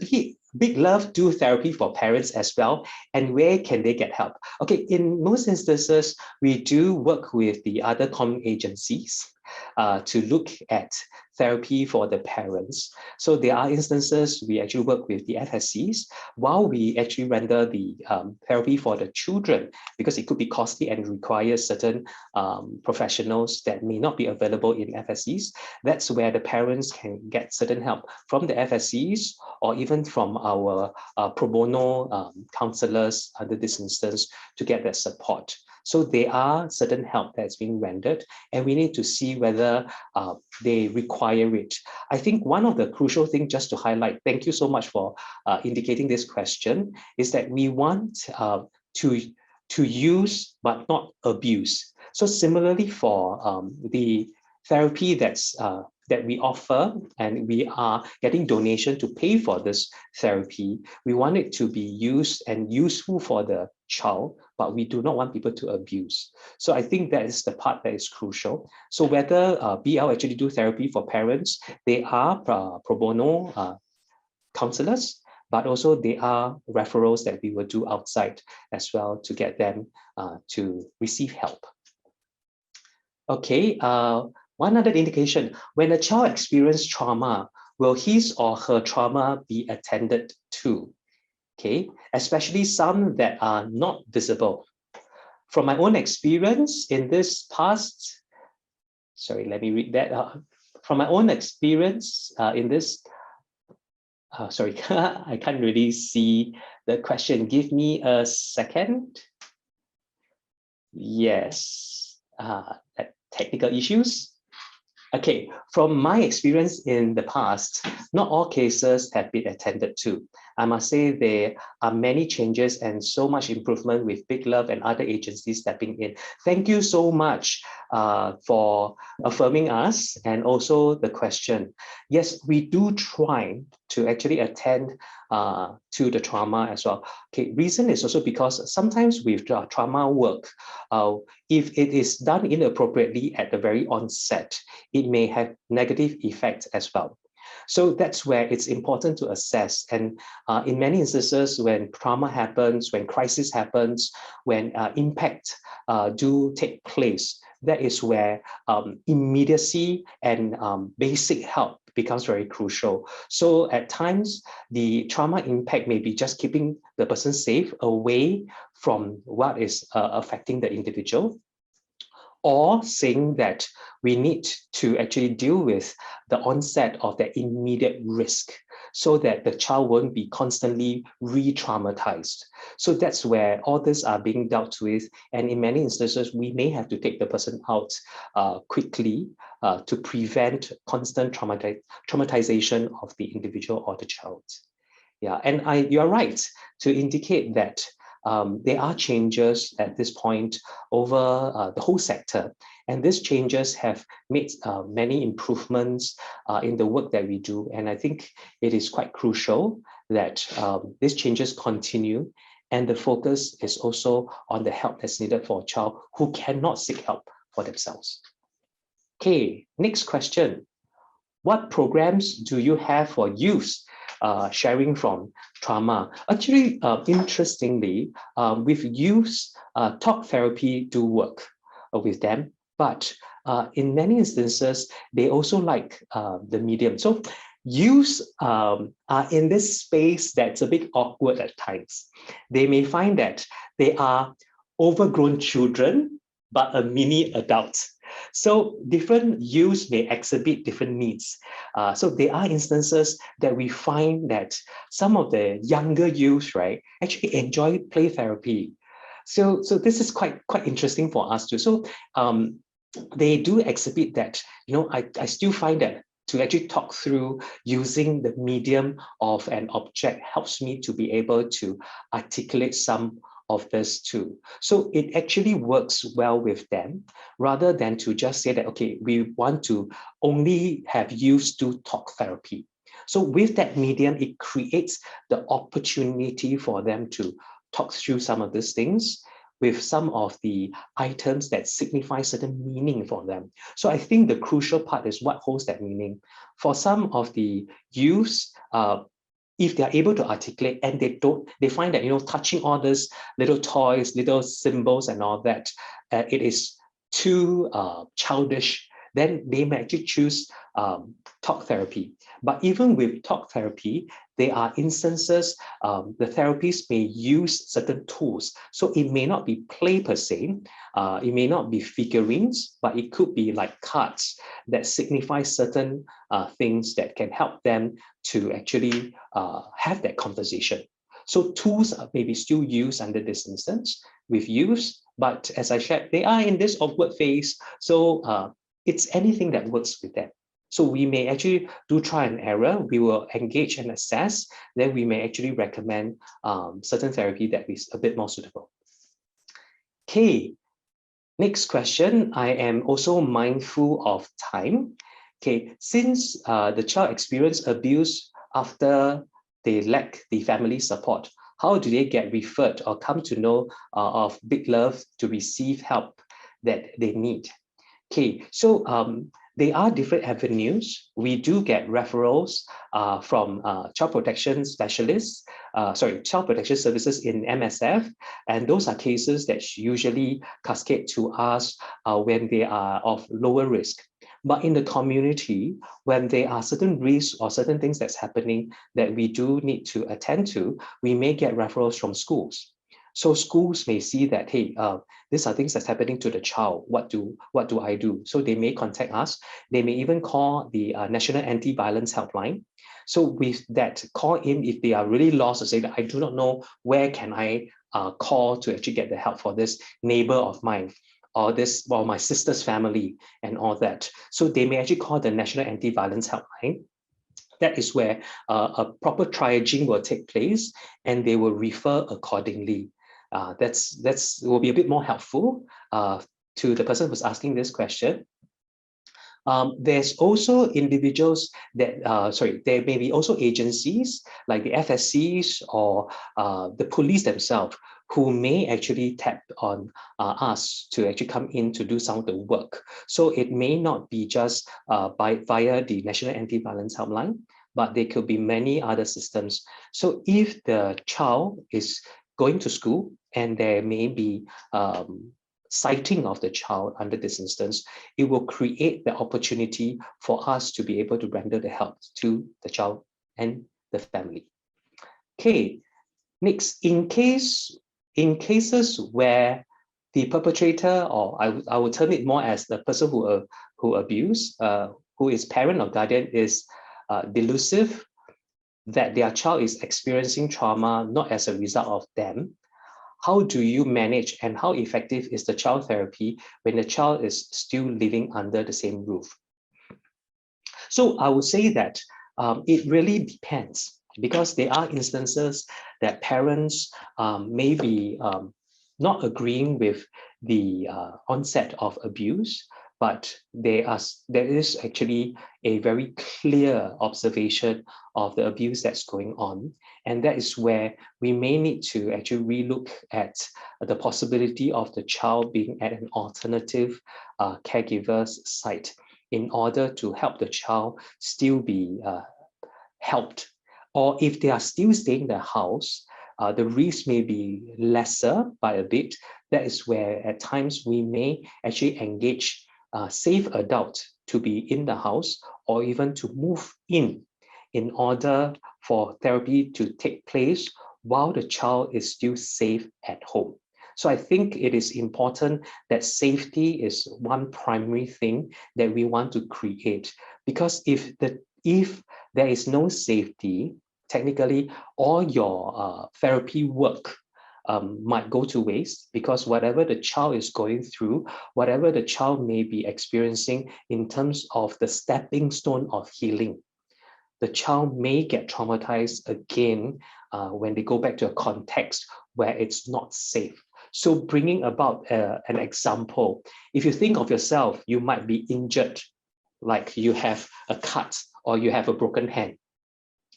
Big Love do therapy for parents as well? And where can they get help? Okay, in most instances, we do work with the other common agencies to look at therapy for the parents. So there are instances we actually work with the FSCs while we actually render the therapy for the children, because it could be costly and requires certain professionals that may not be available in FSCs. That's where the parents can get certain help from the FSCs or even from our pro bono counselors under this instance to get that support. So there are certain help that's being rendered, and we need to see whether they require it. I think one of the crucial things just to highlight, thank you so much for indicating this question, is that we want to use but not abuse. So similarly for the therapy that we offer, and we are getting donation to pay for this therapy, we want it to be used and useful for the child, but we do not want people to abuse. So I think that is the part that is crucial. So whether BL actually do therapy for parents, they are pro bono counselors, but also there are referrals that we will do outside as well to get them to receive help. Okay, one other indication, when a child experiences trauma, will his or her trauma be attended to? Okay, especially some that are not visible. From my own experience in this past, sorry, let me read that. From my own experience in this, sorry, I can't really see the question. Give me a second. Yes, technical issues. Okay, from my experience in the past, not all cases have been attended to. I must say there are many changes and so much improvement with Big Love and other agencies stepping in. Thank you so much for affirming us and also the question. Yes, we do try to actually attend to the trauma as well. Okay, reason is also because sometimes with trauma work, if it is done inappropriately at the very onset, it may have negative effects as well. So that's where it's important to assess. And in many instances, when trauma happens, when crisis happens, when impact do take place, that is where immediacy and basic help becomes very crucial. So at times, the trauma impact may be just keeping the person safe away from what is affecting the individual. or saying that we need to actually deal with the onset of that immediate risk so that the child won't be constantly re-traumatized. So that's where all this are being dealt with. And in many instances, we may have to take the person out quickly to prevent constant traumatization of the individual or the child. Yeah, and you're right to indicate that there are changes at this point over the whole sector. And these changes have made many improvements in the work that we do. And I think it is quite crucial that these changes continue. And the focus is also on the help that's needed for a child who cannot seek help for themselves. Okay, next question. What programs do you have for youth sharing from trauma? Actually, interestingly, with youth, talk therapy do work with them, but in many instances, they also like the medium. So youth are in this space that's a bit awkward at times. They may find that they are overgrown children, but a mini adult. So different youths may exhibit different needs. So there are instances that we find that some of the younger youths, right, actually enjoy play therapy. So this is quite interesting for us too. So they do exhibit that, I still find that to actually talk through using the medium of an object helps me to be able to articulate some of this too. So it actually works well with them rather than to just say that, okay, we want to only have youths do talk therapy. So with that medium, it creates the opportunity for them to talk through some of these things with some of the items that signify certain meaning for them. So I think the crucial part is what holds that meaning. For some of the youths, if they're able to articulate and they find that, touching all these little toys, little symbols and all that, it is too childish, then they may actually choose talk therapy. But even with talk therapy, there are instances the therapists may use certain tools. So it may not be play per se, it may not be figurines, but it could be like cards that signify certain things that can help them to actually have that conversation. So tools are maybe still used under this instance with youths, but as I shared, they are in this awkward phase. So it's anything that works with them. So we may actually do try and error. We will engage and assess. Then we may actually recommend certain therapy that is a bit more suitable. Okay, next question. I am also mindful of time. Okay, since the child experienced abuse after they lack the family support, how do they get referred or come to know of Big Love to receive help that they need? Okay, so there are different avenues. We do get referrals from child protection specialists, child protection services in MSF, and those are cases that usually cascade to us when they are of lower risk. But in the community, when there are certain risks or certain things that's happening that we do need to attend to, we may get referrals from schools. So schools may see that, hey, these are things that's happening to the child. What do I do? So they may contact us. They may even call the National Anti-Violence Helpline. So with that, call in if they are really lost or say that I do not know where can I call to actually get the help for this neighbor of mine or my sister's family and all that. So they may actually call the National Anti-Violence Helpline. That is where a proper triaging will take place and they will refer accordingly. That's will be a bit more helpful to the person who's asking this question. There's also individuals that, there may be also agencies like the FSCs or the police themselves who may actually tap on us to actually come in to do some of the work. So it may not be just via the National Anti-Violence Helpline, but there could be many other systems. So if the child is going to school and there may be sighting of the child under this instance, it will create the opportunity for us to be able to render the help to the child and the family. Okay, next, in cases where the perpetrator, or I would term it more as the person who abused, who is parent or guardian, is delusive that their child is experiencing trauma not as a result of them. How do you manage and how effective is the child therapy when the child is still living under the same roof? So I would say that it really depends, because there are instances that parents may be not agreeing with the onset of abuse, but there is actually a very clear observation of the abuse that's going on. And that is where we may need to actually relook at the possibility of the child being at an alternative caregiver's site in order to help the child still be helped. Or if they are still staying in the house, the risk may be lesser by a bit. That is where at times we may actually engage safe adult to be in the house, or even to move in order for therapy to take place while the child is still safe at home. So I think it is important that safety is one primary thing that we want to create, because if there is no safety, technically all your therapy work might go to waste, because whatever the child is going through, whatever the child may be experiencing in terms of the stepping stone of healing, the child may get traumatized again when they go back to a context where it's not safe. So bringing about an example, if you think of yourself, you might be injured, like you have a cut or you have a broken hand.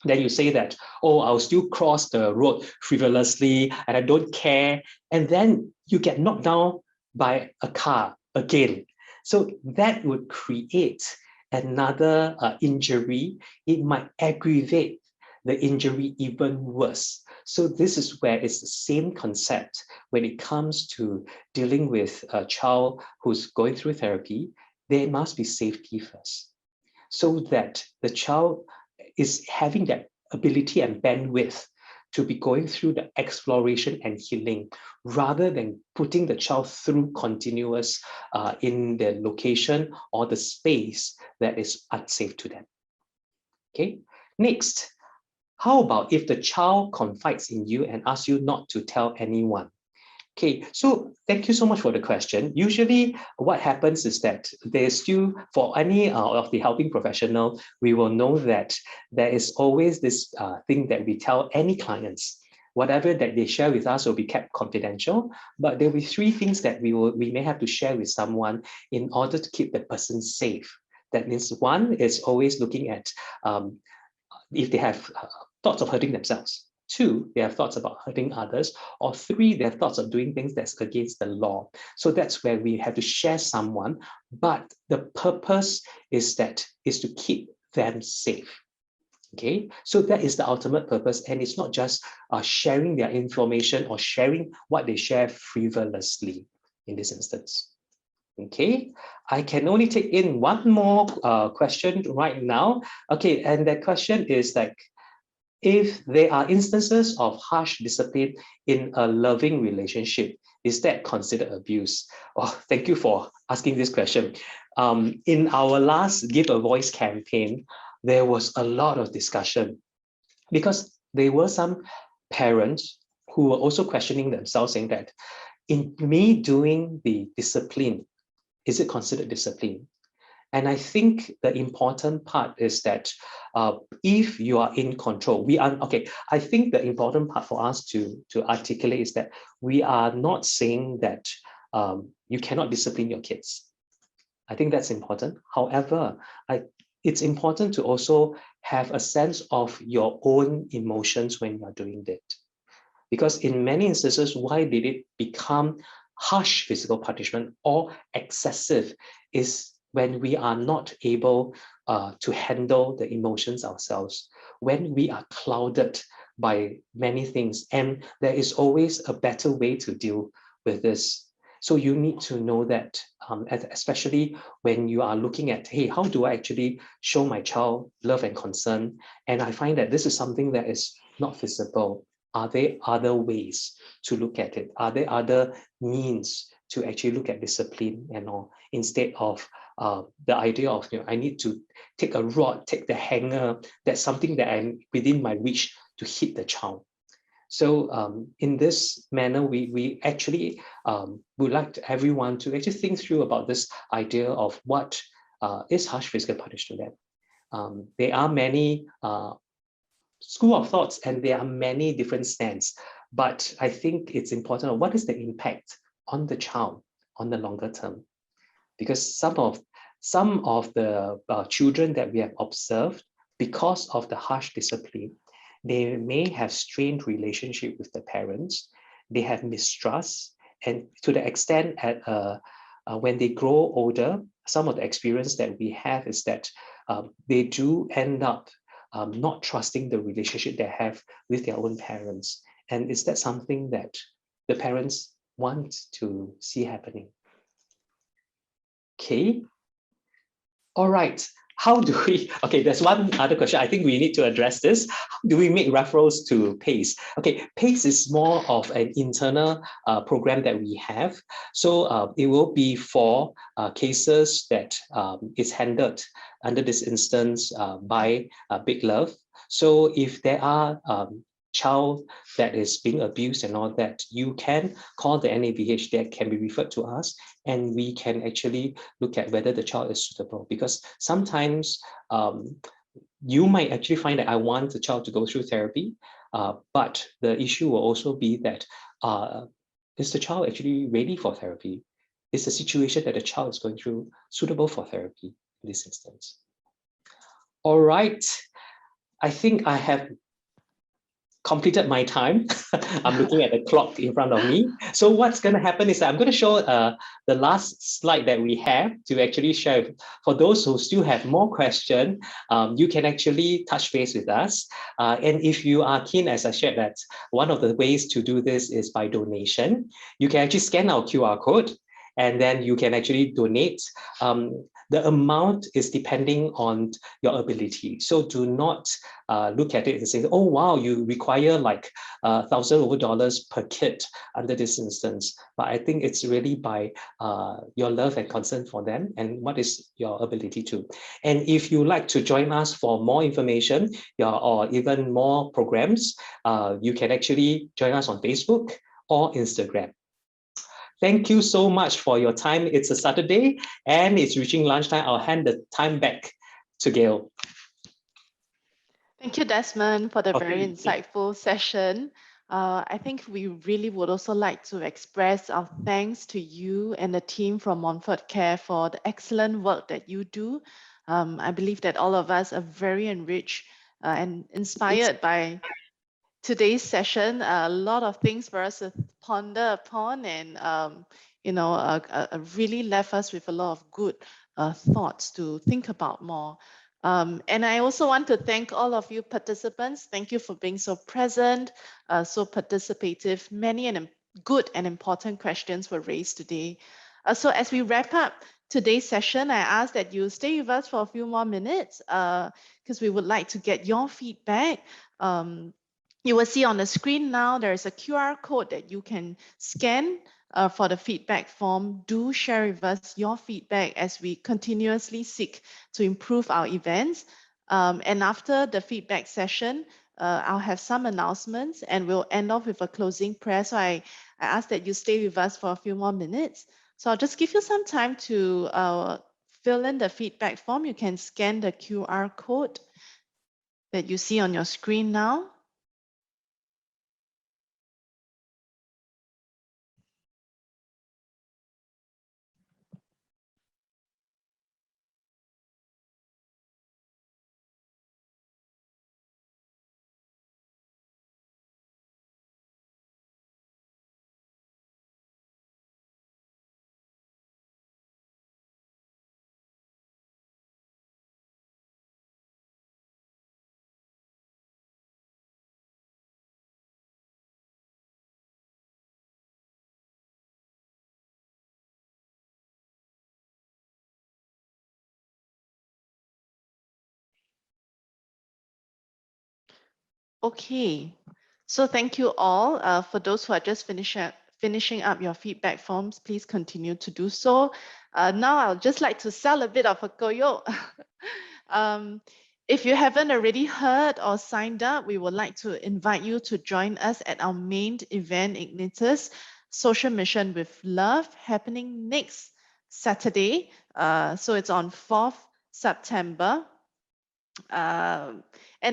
Then you say that, oh, I'll still cross the road frivolously and I don't care. And then you get knocked down by a car again. So that would create another injury. It might aggravate the injury even worse. So this is where it's the same concept when it comes to dealing with a child who's going through therapy. There must be safety first, so that the child is having that ability and bandwidth to be going through the exploration and healing, rather than putting the child through continuous in the location or the space that is unsafe to them. Okay, next, how about if the child confides in you and asks you not to tell anyone? Okay, so thank you so much for the question. Usually what happens is that there's still, for any of the helping professional, we will know that there is always this thing that we tell any clients. Whatever that they share with us will be kept confidential, but there will be three things that we may have to share with someone in order to keep the person safe. That means one is always looking at if they have thoughts of hurting themselves. Two, they have thoughts about hurting others. Or three, they have thoughts of doing things that's against the law. So that's where we have to share someone, but the purpose is to keep them safe. Okay, so that is the ultimate purpose, and it's not just sharing their information or sharing what they share frivolously in this instance. Okay, I can only take in one more question right now. Okay, and that question is like, if there are instances of harsh discipline in a loving relationship, is that considered abuse? Oh, thank you for asking this question. In our last Give a Voice campaign, there was a lot of discussion, because there were some parents who were also questioning themselves, saying that, in me doing the discipline, is it considered discipline? And I think the important part is that if you are in control, I think the important part for us to articulate is that we are not saying that you cannot discipline your kids. I think that's important. However, it's important to also have a sense of your own emotions when you're doing that. Because in many instances, why did it become harsh physical punishment or excessive is when we are not able to handle the emotions ourselves, when we are clouded by many things, and there is always a better way to deal with this. So you need to know that, especially when you are looking at, hey, how do I actually show my child love and concern? And I find that this is something that is not feasible. Are there other ways to look at it? Are there other means to actually look at discipline and all, instead of the idea of, I need to take a rod, take the hanger, that's something that I'm within my reach to hit the child. So in this manner, we actually would like everyone to actually think through about this idea of what is harsh physical punishment. There are many school of thoughts and there are many different stands, but I think it's important. What is the impact on the child on the longer term? Because some of the children that we have observed, because of the harsh discipline, they may have strained relationship with the parents, they have mistrust, and to the extent at when they grow older, some of the experience that we have is that they do end up not trusting the relationship they have with their own parents. And is that something that the parents want to see happening? Okay. All right. How do we, okay, there's one other question. I think we need to address this. How do we make referrals to PACE? Okay, PACE is more of an internal program that we have. So it will be for cases that is handled under this instance by Big Love. So if there are child that is being abused and all that, you can call the NABH, that can be referred to us, and we can actually look at whether the child is suitable. Because sometimes you might actually find that I want the child to go through therapy, but the issue will also be that is the child actually ready for therapy? Is the situation that the child is going through suitable for therapy in this instance? All right, I think I have completed my time. I'm looking at the clock in front of me. So what's going to happen is that I'm going to show the last slide that we have to actually share. For those who still have more questions, you can actually touch base with us. And if you are keen, as I shared, that one of the ways to do this is by donation. You can actually scan our QR code, and then you can actually donate. The amount is depending on your ability. So do not look at it and say, oh, wow, you require like $1,000 per kid under this instance. But I think it's really by your love and concern for them and what is your ability to. And if you like to join us for more information or even more programs, you can actually join us on Facebook or Instagram. Thank you so much for your time. It's a Saturday and it's reaching lunchtime. I'll hand the time back to Gail. Thank you, Desmond, for the very insightful session. I think we really would also like to express our thanks to you and the team from Montfort Care for the excellent work that you do. I believe that all of us are very enriched and inspired by today's session. A lot of things for us to ponder upon, and really left us with a lot of good thoughts to think about more. And I also want to thank all of you participants. Thank you for being so present, so participative. Many and good and important questions were raised today. So as we wrap up today's session, I ask that you stay with us for a few more minutes because we would like to get your feedback. You will see on the screen now, there is a QR code that you can scan for the feedback form. Do share with us your feedback as we continuously seek to improve our events. And after the feedback session, I'll have some announcements and we'll end off with a closing prayer. So I ask that you stay with us for a few more minutes. So I'll just give you some time to fill in the feedback form. You can scan the QR code that you see on your screen now. Okay, so thank you all. For those who are just finishing up your feedback forms, please continue to do so. Now I'll just like to sell a bit of a koyo. If you haven't already heard or signed up, we would like to invite you to join us at our main event, IGNITUS, Social Mission with Love, happening next Saturday. So it's on 4th September. And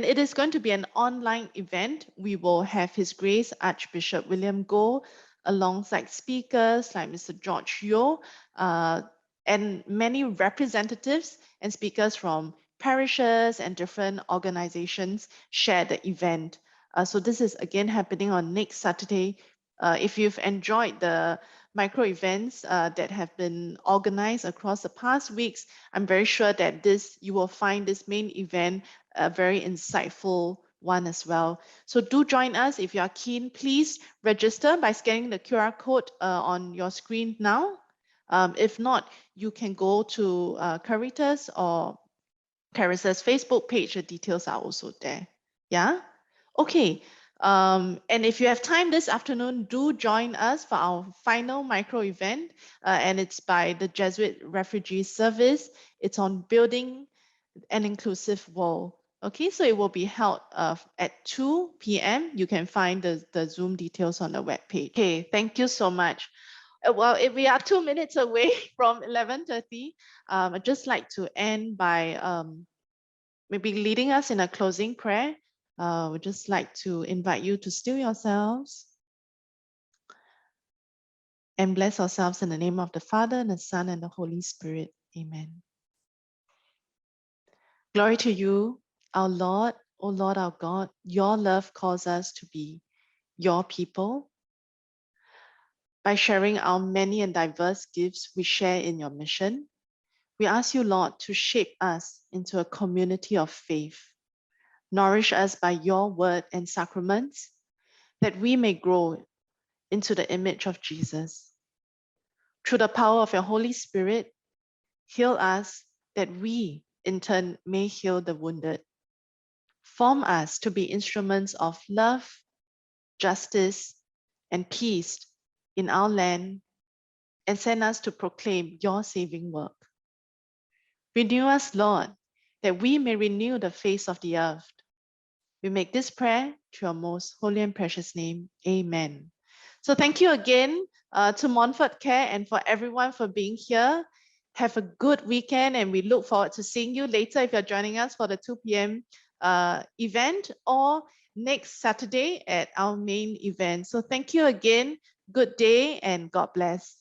it is going to be an online event. We will have His Grace Archbishop William Goh alongside speakers like Mr. George Yeo and many representatives and speakers from parishes and different organizations share the event. So this is again happening on next Saturday. If you've enjoyed the micro events that have been organized across the past weeks, I'm very sure that you will find this main event a very insightful one as well. So do join us if you are keen. Please register by scanning the QR code on your screen now. If not, you can go to Caritas or Caritas Facebook page. The details are also there. Yeah. Okay. And if you have time this afternoon, do join us for our final micro event. And it's by the Jesuit Refugee Service. It's on building an inclusive world. Okay, so it will be held at 2 p.m. You can find the Zoom details on the webpage. Okay, thank you so much. Well, if we are 2 minutes away from 11:30, I'd just like to end by maybe leading us in a closing prayer. We'd just like to invite you to still yourselves and bless ourselves in the name of the Father, and the Son, and the Holy Spirit. Amen. Glory to you, our Lord, O Lord our God. Your love calls us to be your people. By sharing our many and diverse gifts we share in your mission, we ask you, Lord, to shape us into a community of faith. Nourish us by your word and sacraments, that we may grow into the image of Jesus. Through the power of your Holy Spirit, heal us, that we in turn may heal the wounded. Form us to be instruments of love, justice, and peace in our land, and send us to proclaim your saving work. Renew us, Lord, that we may renew the face of the earth. We make this prayer through your most holy and precious name. Amen. So thank you again to Montfort Care and for everyone for being here. Have a good weekend, and we look forward to seeing you later if you're joining us for the 2 p.m. Event, or next Saturday at our main event. So thank you again. Good day and God bless.